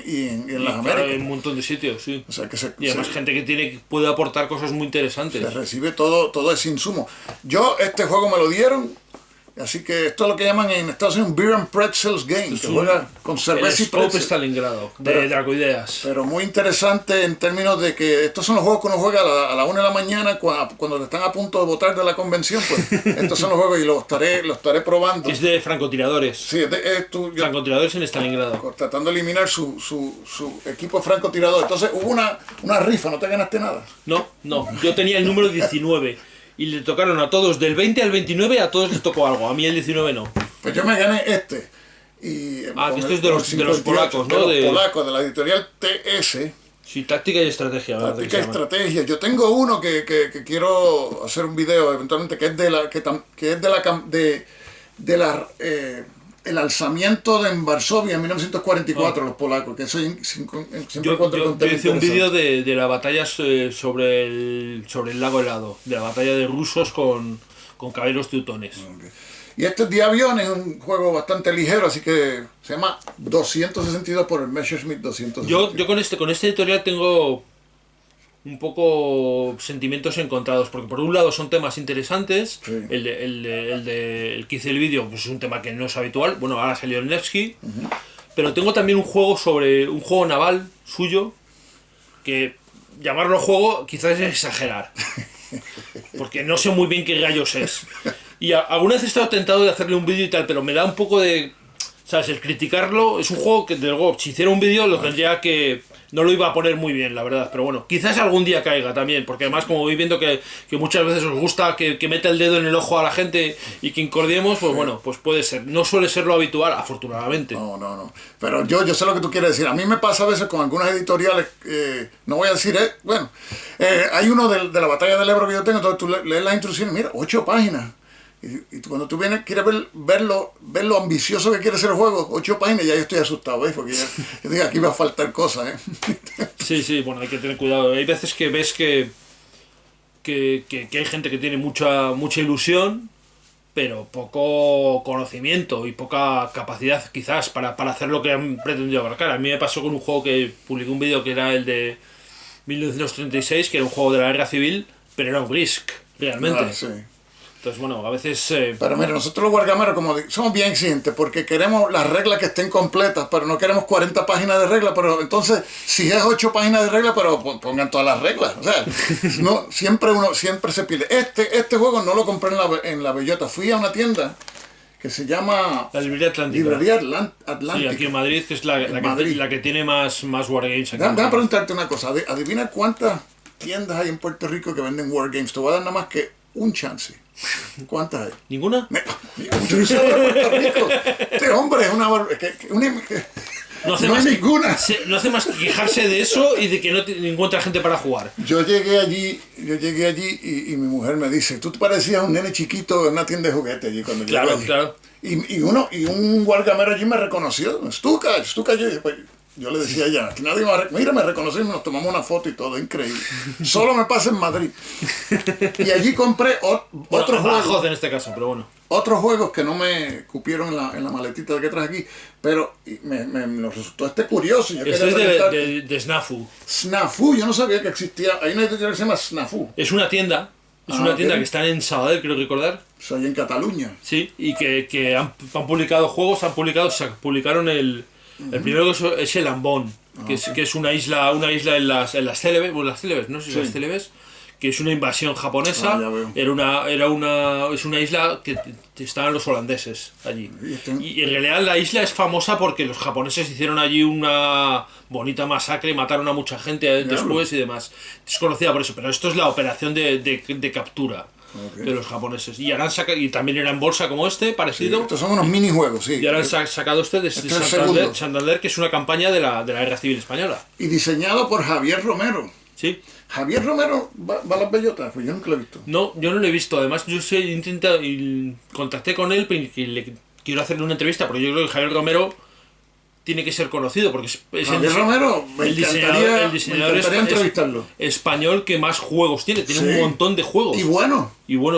las Claro, Américas. en un montón de sitios, sí. O sea que Y además gente que puede aportar cosas muy interesantes. se recibe todo ese insumo. Yo este juego me lo dieron, así que esto es lo que llaman en Estados Unidos un Beer and Pretzels Game, Es que un- juega con El cerveza y Scope pretzel. Stalingrado, de Pero- Dracoideas. Pero muy interesante en términos de que estos son los juegos que uno juega a la 1 de la mañana cuando están a punto de votar de la convención. Pues estos son los juegos y los estaré probando. Es de francotiradores. Sí, yo Francotiradores en Stalingrado. tratando de eliminar su equipo francotirador. Entonces hubo una rifa, no te ganaste nada. No, yo tenía el número 19 y le tocaron a todos, del 20 al 29, a todos les tocó algo, a mí el 19 no. Pues yo me gané este. Y, Ah, con que esto el- es de los- con el de los 58, polacos, ¿no? De De- los polacos, de la editorial TS. Sí, táctica y estrategia. ¿verdad? Táctica Que y se llama. estrategia. Yo tengo uno que quiero hacer un video eventualmente, que es el alzamiento en Varsovia en 1944, los polacos, que eso siempre Yo encuentro un tema hice un interesante. vídeo de la batalla sobre el lago helado, de la batalla de rusos con caballeros teutones. Y este es de aviones, un juego bastante ligero, así que se llama 262 por el Messerschmitt 262. Yo con este editorial tengo un poco sentimientos encontrados, porque por un lado son temas interesantes, Sí. el que hice el vídeo pues es un tema que no es habitual, bueno, ahora salió el Nevsky, pero tengo también un juego sobre un juego naval suyo, que llamarlo juego quizás es exagerar, porque no sé muy bien qué rayos es. Y alguna vez he estado tentado de hacerle un vídeo y tal, pero me da un poco de... ¿Sabes? El criticarlo es un juego que, de luego, si hiciera un vídeo lo tendría que... No lo iba a poner muy bien, la verdad, pero bueno, quizás algún día caiga también, porque además como voy viendo que muchas veces os gusta que meta el dedo en el ojo a la gente y que incordiemos, pues bueno, pues puede ser. No suele ser lo habitual, afortunadamente. No. Pero yo sé lo que tú quieres decir. A mí me pasa a veces con algunas editoriales, no voy a decir, hay uno de la batalla del Ebro que yo tengo, entonces tú lees las instrucciones, mira, 8 páginas. Y cuando tú vienes, quieres ver lo ambicioso que quiere ser el juego, 8 páginas, ya yo estoy asustado, ¿ves? Porque yo digo, aquí va a faltar cosas, ¿eh? Sí, bueno, hay que tener cuidado. Hay veces que ves que hay gente que tiene mucha ilusión, pero poco conocimiento y poca capacidad quizás para hacer lo que han pretendido abarcar. A mí me pasó con un juego que publiqué un vídeo que era el de 1936, que era un juego de la guerra civil, pero era un Risk, realmente. Ah, sí. Entonces, bueno, a veces... Pero mira, nosotros los wargameros somos bien exigentes porque queremos las reglas que estén completas, pero no queremos 40 páginas de reglas, pero entonces si es 8 páginas de reglas, pero pongan todas las reglas. O sea, no, siempre se pide. Este juego no lo compré en la Bellota, fui a una tienda que se llama la Librería Atlántica. Librería Atlántica. Sí, aquí en Madrid, que es la que tiene más wargames aquí. Déjame preguntarte una cosa, adivina cuántas tiendas hay en Puerto Rico que venden wargames. Te voy a dar nada más que un chance. ¿Cuántas hay? ¿Ninguna? Yo soy de Puerto Rico. Este hombre es una... No hace, no más hay ninguna. No hace más que quejarse de eso y de que no encuentra gente para jugar. Yo llegué allí y mi mujer me dice, tú te parecías a un nene chiquito en una tienda de juguetes allí cuando Claro, llegué allí. claro. Y un wargamero allí me reconoció. Stuka. Yo le decía a ella, aquí nadie mira, me reconoció y nos tomamos una foto y todo, increíble. Solo me pasa en Madrid. Y allí compré otros juegos. En este caso, pero bueno. Otros juegos que no me cupieron en la maletita que traje aquí, pero nos resultó curioso. Esto es de Snafu. Snafu, yo no sabía que existía. Hay una editorial que se llama Snafu. Es una tienda. Que está en Sabadell, creo recordar. Soy en Cataluña. Sí, y que han publicado juegos, publicaron el primero que es el Ambon, que es una isla en las Célebes, no sé si las Célebes, que es una invasión japonesa. Es una isla que estaban los holandeses allí. Y en realidad la isla es famosa porque los japoneses hicieron allí una bonita masacre, mataron a mucha gente después y demás. Es conocida por eso, pero esto es la operación de captura. Okay. De los japoneses. Y también era en bolsa como parecido. Sí, estos son unos minijuegos, sí. Y ahora han sacado de Santander, que es una campaña de la Guerra Civil Española. Y diseñado por Javier Romero. Sí. Javier Romero va a las bellotas, pues yo nunca lo he visto. No, yo no lo he visto. Además, yo he intentado y contacté con él y quiero hacerle una entrevista, porque yo creo que Javier Romero tiene que ser conocido, porque es el diseñador español que más juegos tiene. Tiene un montón de juegos. Y buenos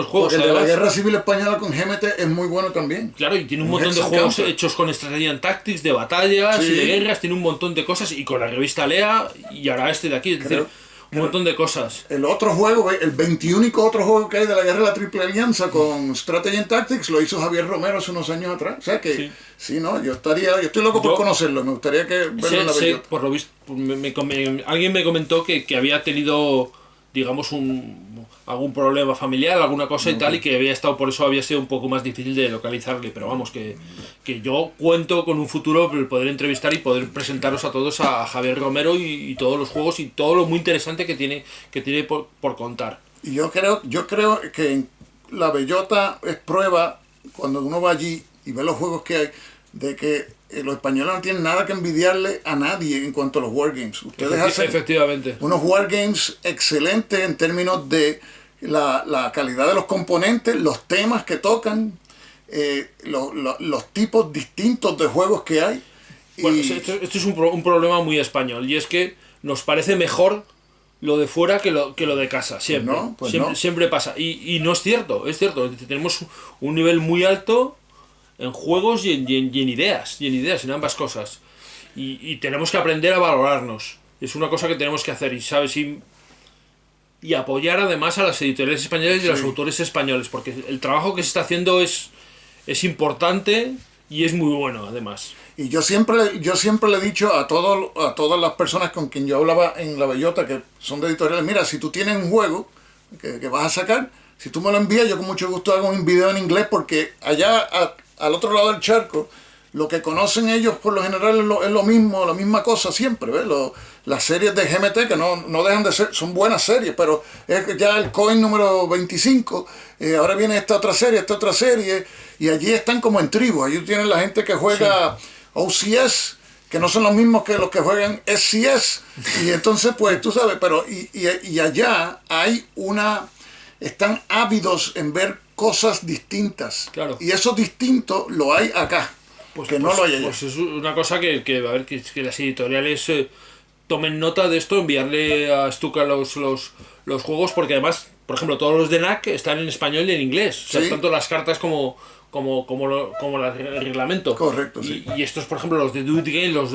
juegos. Porque el de la Guerra Civil Española con GMT es muy bueno también. Claro, y tiene un montón de juegos hechos con Strategy and Tactics, de batallas y de guerras. Tiene un montón de cosas. Y con la revista Lea, y ahora de aquí. Es decir, un montón de cosas. El otro juego, el 21 otro juego que hay de la Guerra de la Triple Alianza con Strategy and Tactics, lo hizo Javier Romero hace unos años atrás. O sea que, no, yo estoy loco por conocerlo. Me gustaría verlo en la bellota. Por lo visto, alguien me comentó que había tenido, digamos, algún problema familiar, alguna cosa y tal, y que por eso había sido un poco más difícil de localizarle, pero vamos, que yo cuento con un futuro poder entrevistar y poder presentaros a todos a Javier Romero y todos los juegos y todo lo muy interesante que tiene por contar. Y yo creo que en la bellota es prueba, cuando uno va allí y ve los juegos que hay, de que los españoles no tienen nada que envidiarle a nadie en cuanto a los wargames. Ustedes hacen efectivamente unos wargames excelentes en términos de la calidad de los componentes, los temas que tocan, los tipos distintos de juegos que hay. Bueno, esto es un problema muy español, y es que nos parece mejor lo de fuera que lo de casa, siempre. No, pues siempre, no. siempre pasa. Y no es cierto, es cierto. Tenemos un nivel muy alto en juegos y en ideas, en ambas cosas. Y tenemos que aprender a valorarnos. Es una cosa que tenemos que hacer, y sabes, y apoyar además a las editoriales españolas y a los autores españoles, porque el trabajo que se está haciendo es importante y es muy bueno además. Y yo siempre le he dicho a todas las personas con quien yo hablaba en La Bellota, que son de editoriales, mira, si tú tienes un juego que vas a sacar, si tú me lo envías, yo con mucho gusto hago un video en inglés, porque allá al otro lado del charco, lo que conocen ellos por lo general es lo mismo, la misma cosa siempre, ¿ves? Las series de GMT, que no dejan de ser, son buenas series, pero es ya el coin número 25, ahora viene esta otra serie, y allí están como en tribus. Allí tienen la gente que juega OCS, que no son los mismos que los que juegan SCS, y entonces pues tú sabes, pero y allá hay están ávidos en ver cosas distintas, Claro. y eso distinto lo hay acá. Porque no lo hay allá. Pues es una cosa que a ver, que las editoriales tomen nota de esto, enviarle a Stuka los juegos, porque además, por ejemplo, todos los de NAC están en español y en inglés. O sea, Sí. tanto las cartas como el reglamento. Correcto, sí. Y estos, por ejemplo, los de Do It Game, los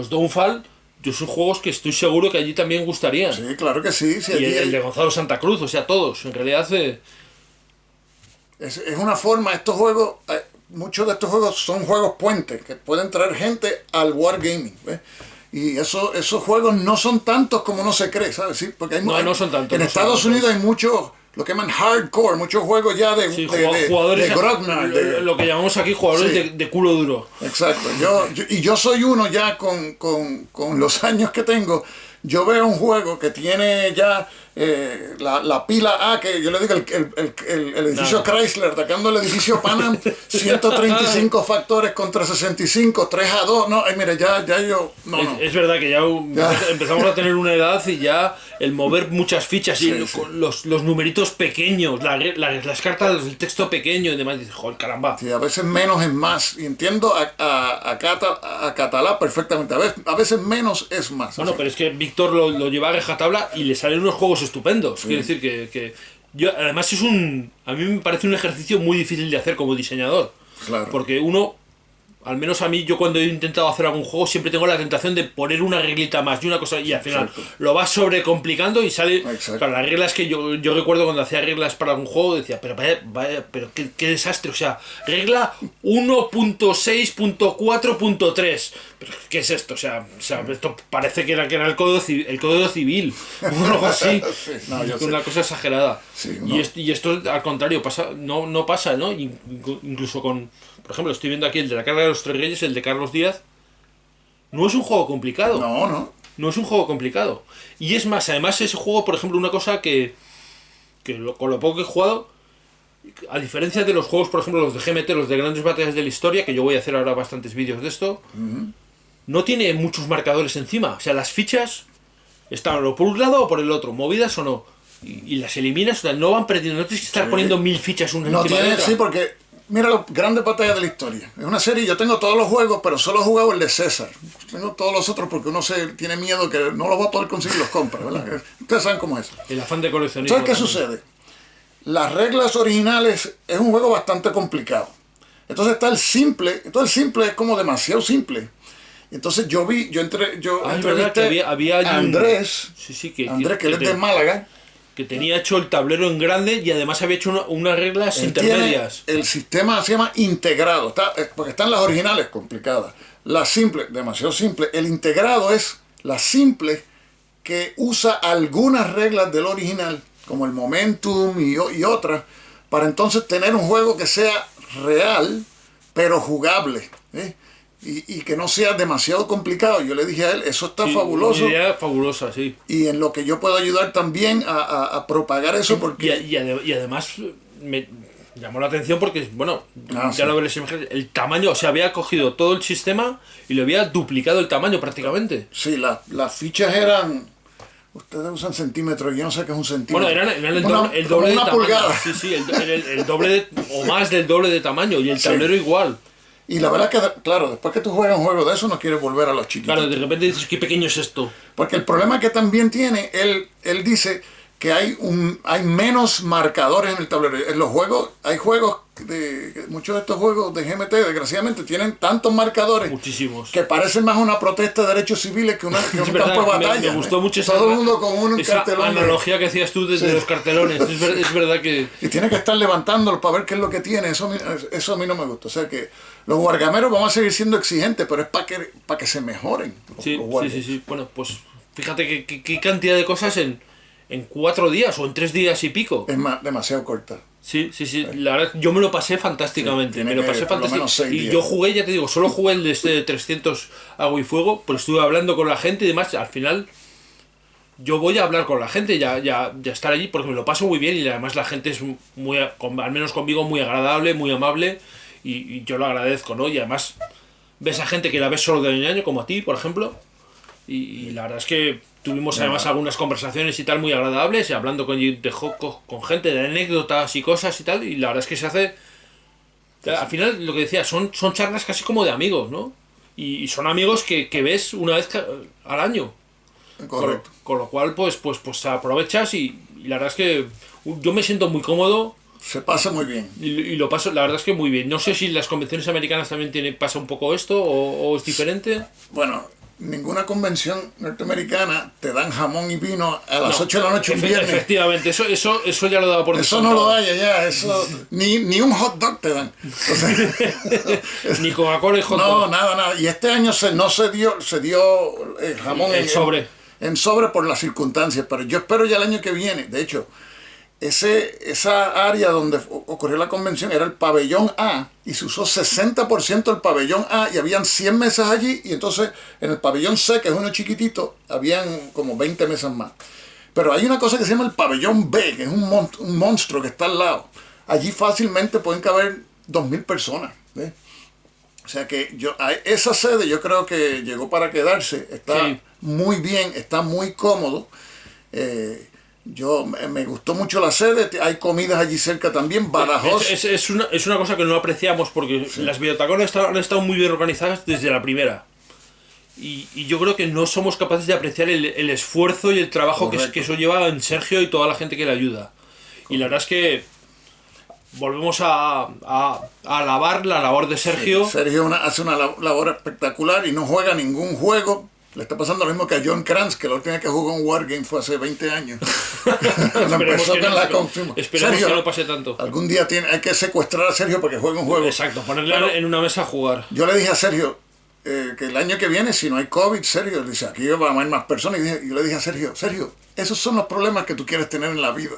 Downfall, yo son juegos que estoy seguro que allí también gustarían. Sí, claro que sí. Sí, Y allí el de Gonzalo Santa Cruz, o sea, todos. En realidad, es una forma, estos juegos, muchos de estos juegos son juegos puentes, que pueden traer gente al wargaming, ¿ves? Y esos juegos no son tantos como uno se cree, ¿sabes? Sí, porque no son tantos. En Estados Unidos hay muchos, lo que llaman hardcore, muchos juegos ya de jugadores, Grognard. Lo que llamamos aquí jugadores Sí. de culo duro. Exacto. Yo soy uno ya con los años que tengo. Yo veo un juego que tiene ya la pila A, que yo le digo el edificio Chrysler atacando el edificio Panam, 135 factores contra 65, 3-2. No, mira, ya yo. No. Es verdad que ya empezamos a tener una edad y ya el mover muchas fichas y los numeritos pequeños, las cartas, el texto pequeño y demás, dices, joder, caramba. Sí, a veces menos es más. Y entiendo a Catalá perfectamente. A veces menos es más. Bueno, así. pero es que Víctor lo lleva a rajatabla y le salen unos juegos estupendos. Quiero decir que yo, además a mí me parece un ejercicio muy difícil de hacer como diseñador. Claro. Porque al menos a mí, yo cuando he intentado hacer algún juego siempre tengo la tentación de poner una reglita más y una cosa, y al final lo vas sobrecomplicando y sale. Claro, las reglas que yo recuerdo cuando hacía reglas para algún juego, decía, pero vaya, pero qué desastre, o sea, regla 1.6.4.3, pero ¿qué es esto? O sea, esto parece que era el código civil o algo así. No, es una cosa exagerada. Sí, y esto al contrario pasa, no pasa, ¿no? Incluso con, por ejemplo, estoy viendo aquí el de la carga de los Tres Reyes, el de Carlos Díaz. No es un juego complicado. No es un juego complicado. Y es más, además ese juego, por ejemplo, una cosa con lo poco que he jugado, a diferencia de los juegos, por ejemplo, los de GMT, los de grandes batallas de la historia, que yo voy a hacer ahora bastantes vídeos de esto, no tiene muchos marcadores encima. O sea, las fichas están o por un lado o por el otro, movidas o no. Y las eliminas, o sea, no van perdiendo. No tienes que estar poniendo 1000 fichas una encima de otra. Sí, porque mira las grandes batallas de la historia. Es una serie, yo tengo todos los juegos, pero solo he jugado el de César. Tengo todos los otros porque uno tiene miedo que no los va a poder conseguir, los compra, ¿verdad? Ustedes saben cómo es. El afán de coleccionismo. ¿Sabes qué sucede? Las reglas originales es un juego bastante complicado. Entonces está el simple. Entonces el simple es como demasiado simple. Entonces yo entrevisté había a Andrés, Andrés, que él es de Málaga, que tenía hecho el tablero en grande y además había hecho unas reglas intermedias. El sistema se llama integrado, porque están las originales complicadas. La simple, demasiado simple. El integrado es la simple que usa algunas reglas del original, como el momentum y otras, para entonces tener un juego que sea real, pero jugable, ¿eh? Y que no sea demasiado complicado. Yo le dije a él, eso está fabuloso. Una idea fabulosa, sí. Y en lo que yo puedo ayudar también a propagar eso, porque... Y además me llamó la atención porque, bueno, ya lo veréis, el tamaño, o sea, había cogido todo el sistema y le había duplicado el tamaño prácticamente. Sí, las fichas eran... Ustedes usan centímetros, yo no sé qué es un centímetro. Bueno, eran el doble de tamaño. pulgada. Sí, el doble o más del doble de tamaño y el tablero igual. Y la verdad es que, claro, después que tú juegas un juego de eso, no quieres volver a los chiquitos. Claro, de repente dices, qué pequeño es esto. Porque el problema que también tiene, él dice que hay menos marcadores en el tablero. En los juegos, hay juegos, muchos de estos juegos de GMT, desgraciadamente, tienen tantos marcadores Muchísimos. que parecen más una protesta de derechos civiles que un Es campo verdad, de batalla. me gustó mucho Todo el mundo con un esa cartelón. analogía que hacías tú desde los cartelones. Es verdad que... Y tiene que estar levantándolo para ver qué es lo que tiene. Eso a mí no me gusta. O sea que los wargameros vamos a seguir siendo exigentes, pero es para que se mejoren. Sí, los sí. Bueno, pues fíjate qué cantidad de cosas en 4 días o en 3 días y pico. Es demasiado corta. Sí. La verdad, yo me lo pasé fantásticamente. Sí, me lo pasé por lo menos 6 Y días. yo jugué, ya te digo, solo jugué el de este 300 Agua y Fuego, pues estuve hablando con la gente y demás. Al final, yo voy a hablar con la gente, ya estar allí, porque me lo paso muy bien y además la gente es muy, al menos conmigo, muy agradable, muy amable y yo lo agradezco, ¿no? Y además ves a gente que la ves solo de año, como a ti, por ejemplo, y la verdad es que tuvimos además algunas conversaciones y tal muy agradables, y hablando con gente de anécdotas y cosas y tal, y la verdad es que se hace... Al final, lo que decía, son charlas casi como de amigos, ¿no? Y son amigos que ves una vez al año. Correcto. Con lo cual, pues aprovechas y la verdad es que yo me siento muy cómodo. Se pasa muy bien. Y lo paso, la verdad es que muy bien. No sé si las convenciones americanas también pasa un poco esto o es diferente. Bueno, ninguna convención norteamericana te dan jamón y vino a las 8 de la noche un viernes. Efectivamente, eso ya lo daba por Eso no lo hay allá, eso ni un hot dog te dan. O sea, ni Coca-Cola y hot no, dog. nada. Y este año no se dio el jamón El sobre. En sobre por las circunstancias, pero yo espero ya el año que viene. De hecho, esa área donde ocurrió la convención era el pabellón A y se usó 60% del pabellón A y habían 100 mesas allí, y entonces en el pabellón C, que es uno chiquitito, habían como 20 mesas más. Pero hay una cosa que se llama el pabellón B, que es un monstruo que está al lado. Allí fácilmente pueden caber 2.000 personas. ¿Ves? O sea que esa sede yo creo que llegó para quedarse, está muy bien, está muy cómodo. Me gustó mucho la sede, hay comidas allí cerca también. Badajoz. Es una cosa que no apreciamos porque las biblioteconas han estado muy bien organizadas desde la primera. Y yo creo que no somos capaces de apreciar el esfuerzo y el trabajo que eso lleva en Sergio y toda la gente que le ayuda. Correcto. Y la verdad es que volvemos a alabar la labor de Sergio. Sí, Sergio hace una labor espectacular y no juega ningún juego. Le está pasando lo mismo que a John Kranz, que la última vez que jugó un Wargame fue hace 20 años. Esperemos que no pase tanto. Algún día hay que secuestrar a Sergio para que juegue un juego. Exacto, ponerle en una mesa a jugar. Yo le dije a Sergio que el año que viene, si no hay COVID, Sergio, dice, aquí van a haber más personas. Y yo le dije a Sergio, esos son los problemas que tú quieres tener en la vida.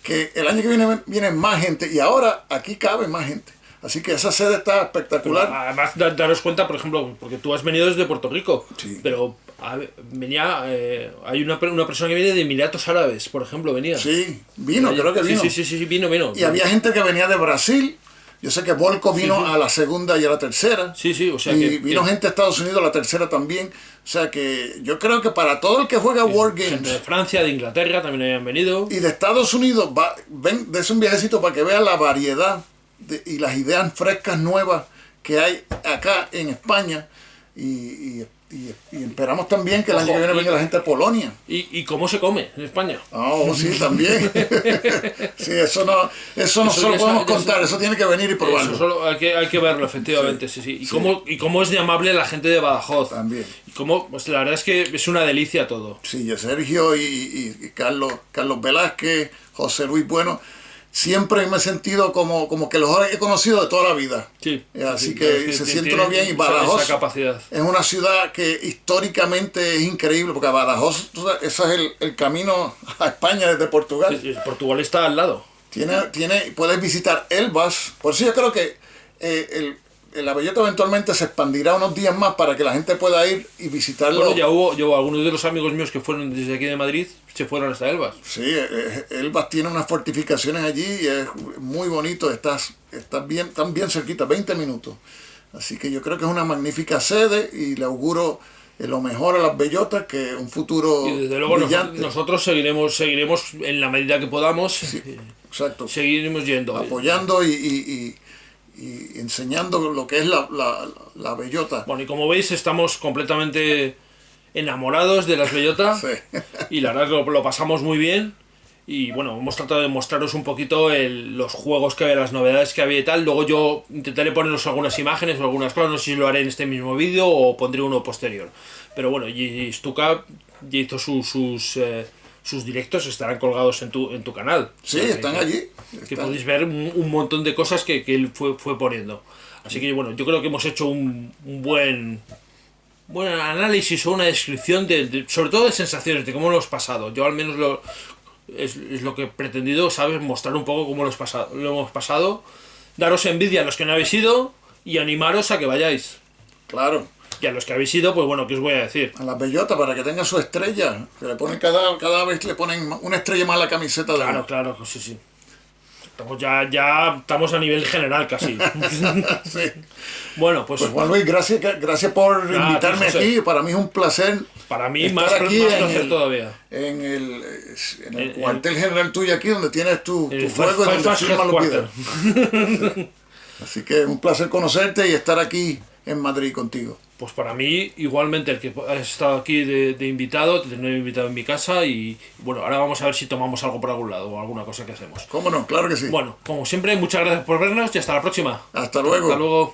Que el año que viene más gente y ahora aquí cabe más gente. Así que esa sede está espectacular. Pero además, daros cuenta, por ejemplo, porque tú has venido desde Puerto Rico, sí. Pero hay una persona que viene de Emiratos Árabes, por ejemplo, venía. Sí, creo que vino. Sí, vino. Y había gente que venía de Brasil. Yo sé que Volco vino a la segunda y a la tercera. Sí, o sea y vino gente de Estados Unidos a la tercera también. O sea que yo creo que para todo el que juega Wargames... Gente de Francia, de Inglaterra también habían venido. Y de Estados Unidos, des un viajecito para que vea la variedad y las ideas frescas nuevas que hay acá en España. Y esperamos también que el año que viene venga la gente de Polonia. ¿Y cómo se come en España? Oh, sí, también. Sí, eso no se lo podemos contar, eso tiene que venir y probarlo. Eso solo hay que verlo, efectivamente, sí. Y cómo es de amable la gente de Badajoz. También. Y cómo, pues la verdad es que es una delicia todo. Sí, Sergio y Carlos Velázquez, José Luis Bueno. Siempre me he sentido como que los he conocido de toda la vida. Sí. Así que se siente uno bien. Y Badajoz es una ciudad que históricamente es increíble, porque Badajoz, ese es el camino a España desde Portugal. Sí, Portugal está al lado. Puedes visitar Elvas. Por eso yo creo que la bellota eventualmente se expandirá unos días más para que la gente pueda ir y visitarlo. Bueno, ya hubo algunos de los amigos míos que fueron desde aquí de Madrid, se fueron hasta Elvas. Sí, Elvas tiene unas fortificaciones allí y es muy bonito, están bien cerquita, 20 minutos. Así que yo creo que es una magnífica sede y le auguro lo mejor a las bellotas, que un futuro y desde luego brillante. Nosotros seguiremos en la medida que podamos. Sí, exacto. Seguiremos yendo. Apoyando y y enseñando lo que es la bellota. Bueno, y como veis, estamos completamente enamorados de las bellotas. Sí. Y la verdad es que lo pasamos muy bien. Y bueno, hemos tratado de mostraros un poquito los juegos que había, las novedades que había y tal. Luego yo intentaré poneros algunas imágenes o algunas cosas. No sé si lo haré en este mismo vídeo o pondré uno posterior. Pero bueno, y Stuka ya hizo sus directos, estarán colgados en tu canal. Sí, están allí. Que podéis ver un montón de cosas que él fue poniendo. Así que bueno, yo creo que hemos hecho un buen análisis o una descripción sobre todo de sensaciones, de cómo lo hemos pasado. Yo al menos es lo que he pretendido, ¿sabes? Mostrar un poco cómo lo hemos pasado. Daros envidia a los que no habéis ido y animaros a que vayáis. Claro. Y a los que habéis ido, pues bueno, ¿qué os voy a decir? A las bellotas, para que tengan su estrella. Que le ponen cada vez le ponen una estrella más a la camiseta de Claro, sí. Ya estamos a nivel general casi. Sí. Bueno, pues Juan Luis, gracias por invitarme José. aquí. Para mí es un placer. Para mí estar más aquí placer todavía. En el cuartel general tuyo aquí, donde tienes tu fuego y donde Fairfax firmas los Headquarter. videos. Así que es un placer conocerte y estar aquí en Madrid contigo. Pues para mí, igualmente, el que has estado aquí de invitado, te tener invitado en mi casa y bueno, ahora vamos a ver si tomamos algo por algún lado o alguna cosa que hacemos. ¿Cómo no? Claro que sí. Bueno, como siempre, muchas gracias por vernos y hasta la próxima. Hasta luego. Hasta luego.